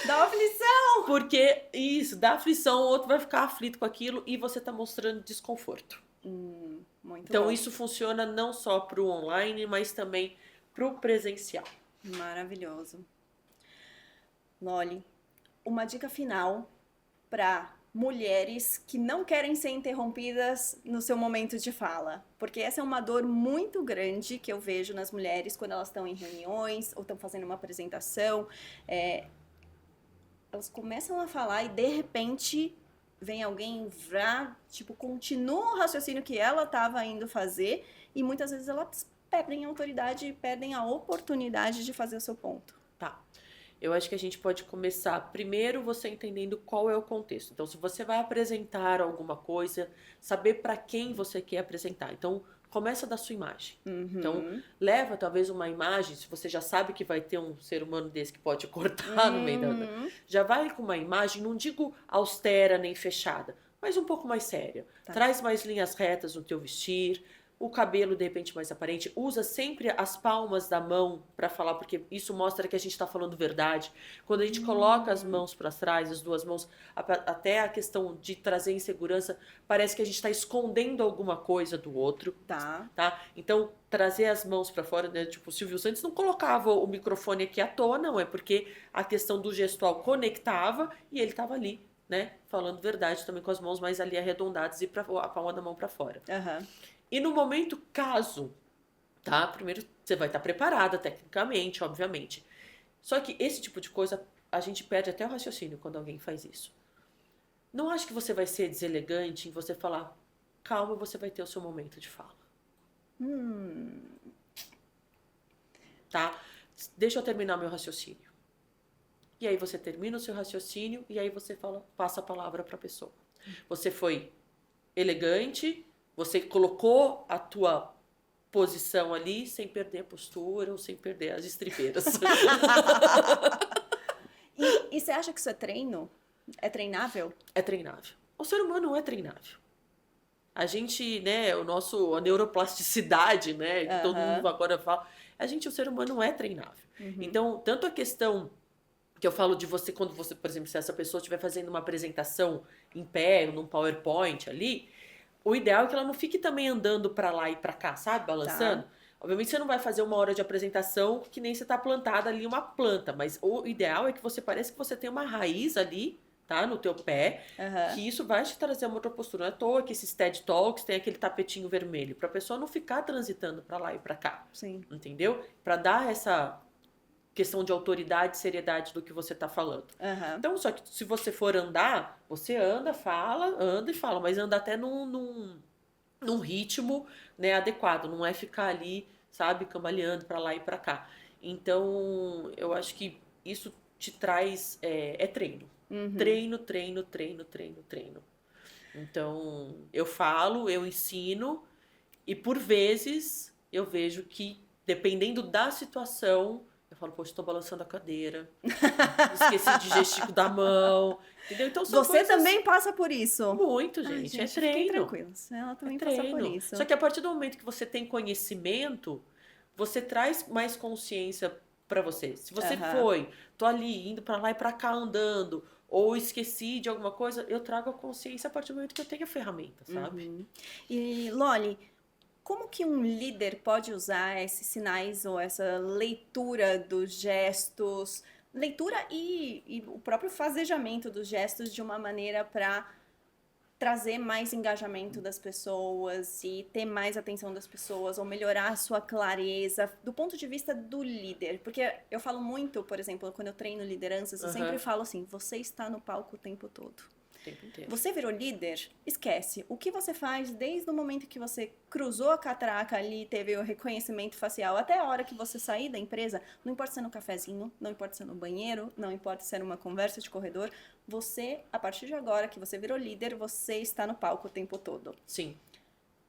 Dá aflição! Porque isso, dá aflição, o outro vai ficar aflito com aquilo e você tá mostrando desconforto. Muito então, bom. Isso funciona não só pro online, mas também pro presencial. Maravilhoso. Loli, uma dica final para mulheres que não querem ser interrompidas no seu momento de fala. Porque essa é uma dor muito grande que eu vejo nas mulheres quando elas estão em reuniões ou estão fazendo uma apresentação. Elas começam a falar e, de repente, vem alguém, tipo, continua o raciocínio que ela estava indo fazer e muitas vezes elas perdem a autoridade e perdem a oportunidade de fazer o seu ponto. Tá. Eu acho que a gente pode começar primeiro você entendendo qual é o contexto. Então, se você vai apresentar alguma coisa, saber para quem você quer apresentar. Então, começa da sua imagem. Então, leva talvez uma imagem, se você já sabe que vai ter um ser humano desse que pode cortar no meio da... Já vai com uma imagem, não digo austera nem fechada, mas um pouco mais séria. Tá. Traz mais linhas retas no teu vestir, o cabelo de repente mais aparente, usa sempre as palmas da mão para falar, porque isso mostra que a gente está falando verdade. Quando a gente coloca as mãos para trás, as duas mãos, até a questão de trazer insegurança, parece que a gente está escondendo alguma coisa do outro. Tá. Então, trazer as mãos para fora, né? Tipo, o Silvio Santos não colocava o microfone aqui à toa, não, é porque a questão do gestual conectava e ele estava ali, né, falando verdade também com as mãos mais ali arredondadas e a palma da mão para fora. E no momento, caso, tá? Primeiro, você vai estar preparada tecnicamente, obviamente. Só que esse tipo de coisa, a gente perde até o raciocínio quando alguém faz isso. Não acho que você vai ser deselegante em você falar, calma, você vai ter o seu momento de fala. Tá? Deixa eu terminar meu raciocínio. E aí você termina o seu raciocínio e aí você passa a palavra para a pessoa. Você foi elegante, você colocou a tua posição ali sem perder a postura ou sem perder as estripeiras. E você acha que isso é treino? É treinável? É treinável. O ser humano não é treinável. A gente, né, a neuroplasticidade, né, que todo mundo agora fala, o ser humano não é treinável. Então, tanto a questão que eu falo de você, quando você, por exemplo, se essa pessoa estiver fazendo uma apresentação em pé, num PowerPoint ali, o ideal é que ela não fique também andando pra lá e pra cá, sabe? Balançando. Tá. Obviamente você não vai fazer uma hora de apresentação que nem você tá plantada ali uma planta, mas o ideal é que você pareça que você tem uma raiz ali, tá? No teu pé, que isso vai te trazer uma outra postura. Não é à toa que esses TED Talks tem aquele tapetinho vermelho, pra pessoa não ficar transitando pra lá e pra cá. Sim. Entendeu? Pra dar essa questão de autoridade e seriedade do que você está falando. Então, só que se você for andar, você anda e fala, mas anda até num ritmo, né, adequado, não é ficar ali, sabe, cambaleando para lá e para cá. Então, eu acho que isso te traz, treino. Treino. Então, eu falo, eu ensino, e por vezes eu vejo que, dependendo da situação, eu falo, poxa, estou balançando a cadeira, esqueci de gesticular da mão, entendeu? Então, você também passa por isso? Muito, gente. É treino. Fiquem tranquilos, ela também passa por isso. Só que a partir do momento que você tem conhecimento, você traz mais consciência para você. Se você tô ali, indo para lá e para cá andando, ou esqueci de alguma coisa, eu trago a consciência a partir do momento que eu tenho a ferramenta, sabe? E, Loli, como que um líder pode usar esses sinais ou essa leitura dos gestos, leitura e o próprio fazejamento dos gestos de uma maneira para trazer mais engajamento das pessoas e ter mais atenção das pessoas ou melhorar a sua clareza do ponto de vista do líder? Porque eu falo muito, por exemplo, quando eu treino lideranças, eu sempre falo assim, você está no palco o tempo todo. Você virou líder? Esquece. O que você faz desde o momento que você cruzou a catraca ali, teve o reconhecimento facial, até a hora que você sair da empresa, não importa se é no cafezinho, não importa se é no banheiro, não importa se é numa conversa de corredor, você, a partir de agora que você virou líder, você está no palco o tempo todo. Sim.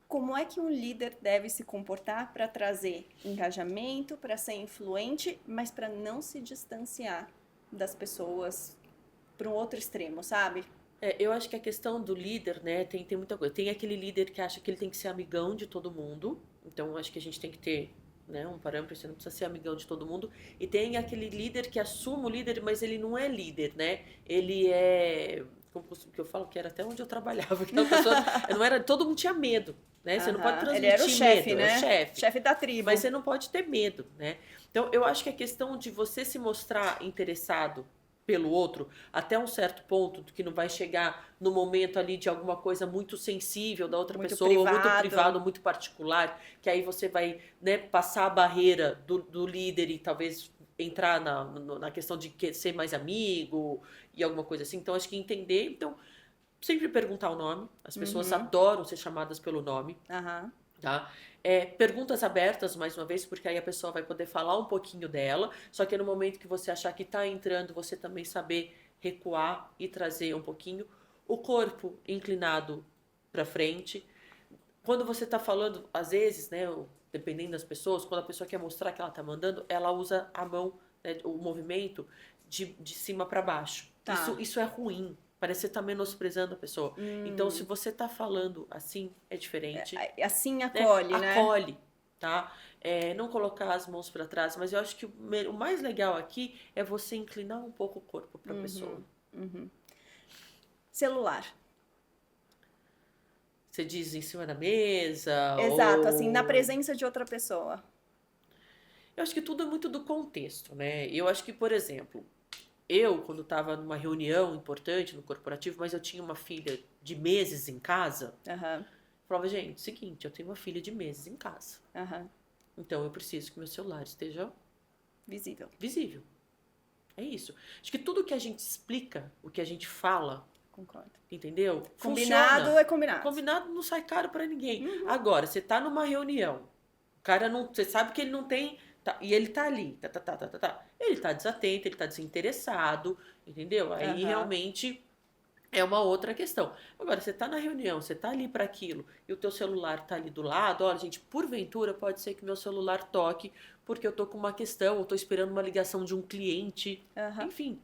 Como é que um líder deve se comportar para trazer engajamento, para ser influente, mas para não se distanciar das pessoas para um outro extremo, sabe? Eu acho que a questão do líder, né, tem muita coisa. Tem aquele líder que acha que ele tem que ser amigão de todo mundo. Então, acho que a gente tem que ter, né, um parâmetro, você não precisa ser amigão de todo mundo. E tem aquele líder que assume o líder, mas ele não é líder, né? Ele é... Como que eu falo que era até onde eu trabalhava. Aquela pessoa, não era, todo mundo tinha medo, né? Você não pode transmitir medo. Ele era o chefe, medo, né? O chefe. Chefe da tribo. Mas você não pode ter medo, né? Então, eu acho que a questão de você se mostrar interessado pelo outro, até um certo ponto, que não vai chegar no momento ali de alguma coisa muito sensível da outra pessoa, ou muito privado, muito particular, que aí você vai, né, passar a barreira do líder e talvez entrar na questão de ser mais amigo e alguma coisa assim. Então, acho que entender, então, sempre perguntar o nome. As pessoas adoram ser chamadas pelo nome. Tá? Perguntas abertas, mais uma vez, porque aí a pessoa vai poder falar um pouquinho dela. Só que no momento que você achar que está entrando, você também saber recuar e trazer um pouquinho. O corpo inclinado para frente. Quando você está falando, às vezes, né, dependendo das pessoas, quando a pessoa quer mostrar que ela está mandando, ela usa a mão, né, o movimento de cima para baixo. Isso é ruim. Parece que você tá menosprezando a pessoa. Então, se você tá falando assim, é diferente. Assim acolhe, né? Acolhe, tá? Não colocar as mãos para trás, mas eu acho que o mais legal aqui é você inclinar um pouco o corpo para a pessoa. Celular. Você diz em cima da mesa? Exato, ou... assim, na presença de outra pessoa. Eu acho que tudo é muito do contexto, né? Eu acho que, por exemplo, eu, quando estava numa reunião importante no corporativo, mas eu tinha uma filha de meses em casa, falava, gente, seguinte, eu tenho uma filha de meses em casa. Então eu preciso que meu celular esteja visível. É isso. Acho que tudo que a gente explica, o que a gente fala, concordo. Entendeu? Combinado Funciona. é combinado. Combinado não sai caro pra ninguém. Agora, você tá numa reunião, o cara não, você sabe que ele não tem, e ele tá ali, ele tá desatento, ele tá desinteressado, entendeu? Aí realmente é uma outra questão. Agora, você tá na reunião, você tá ali para aquilo, e o teu celular tá ali do lado, olha, gente, porventura pode ser que meu celular toque, porque eu tô com uma questão, eu tô esperando uma ligação de um cliente, enfim,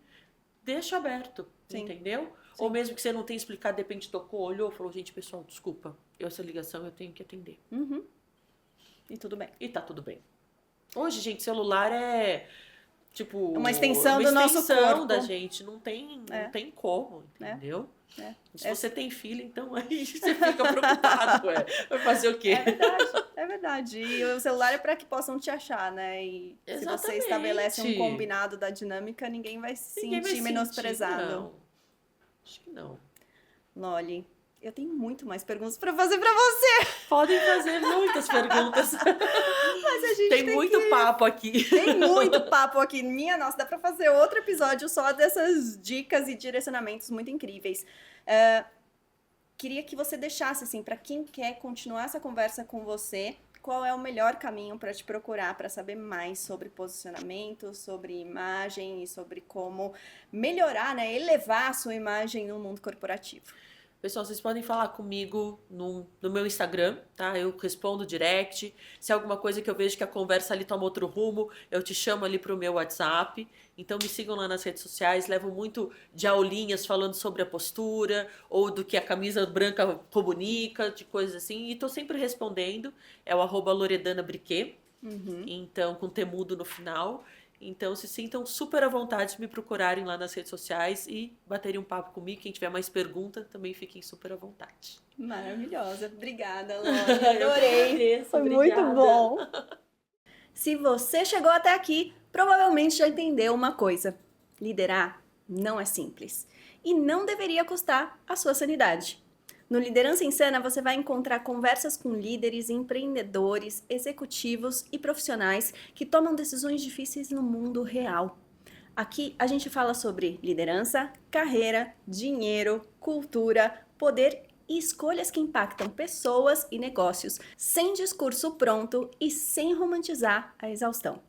deixa aberto, entendeu? Sim. Ou mesmo que você não tenha explicado, de repente tocou, olhou, falou, gente, pessoal, desculpa, essa ligação eu tenho que atender. E tudo bem. E tá tudo bem. Hoje, gente, celular é tipo uma extensão do nosso corpo da gente, não tem como, entendeu? Se você tem filho, então aí você fica preocupado, vai fazer o quê? É verdade. E o celular é para que possam te achar, né? E Exatamente. se você estabelece um combinado da dinâmica, ninguém vai se sentir menosprezado. Não. Acho que não. Loli, eu tenho muito mais perguntas para fazer para você. Podem fazer muitas perguntas. Mas a gente tem muito papo aqui. Tem muito papo aqui. Minha nossa, dá para fazer outro episódio só dessas dicas e direcionamentos muito incríveis. Queria que você deixasse, assim, para quem quer continuar essa conversa com você, qual é o melhor caminho para te procurar, para saber mais sobre posicionamento, sobre imagem e sobre como melhorar, né, elevar a sua imagem no mundo corporativo. Pessoal, vocês podem falar comigo no meu Instagram, tá? Eu respondo direct. Se é alguma coisa que eu vejo que a conversa ali toma outro rumo, eu te chamo ali pro meu WhatsApp. Então me sigam lá nas redes sociais. Levo muito de aulinhas falando sobre a postura ou do que a camisa branca comunica, de coisas assim. E tô sempre respondendo. É o @loredanabriquet. Então, com temudo no final. Então, se sintam super à vontade de me procurarem lá nas redes sociais e baterem um papo comigo. Quem tiver mais pergunta, também fiquem super à vontade. Maravilhosa. Obrigada, Loli. Adorei. Foi obrigada. Muito bom. Se você chegou até aqui, provavelmente já entendeu uma coisa. Liderar não é simples. E não deveria custar a sua sanidade. No Liderança Insana, você vai encontrar conversas com líderes, empreendedores, executivos e profissionais que tomam decisões difíceis no mundo real. Aqui a gente fala sobre liderança, carreira, dinheiro, cultura, poder e escolhas que impactam pessoas e negócios, sem discurso pronto e sem romantizar a exaustão.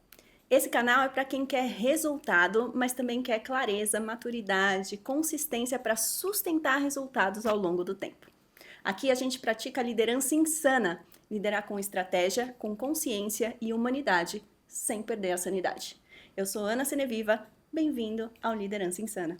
Esse canal é para quem quer resultado, mas também quer clareza, maturidade, consistência para sustentar resultados ao longo do tempo. Aqui a gente pratica a liderança insana, liderar com estratégia, com consciência e humanidade, sem perder a sanidade. Eu sou Ana Seneviva, bem-vindo ao Liderança Insana.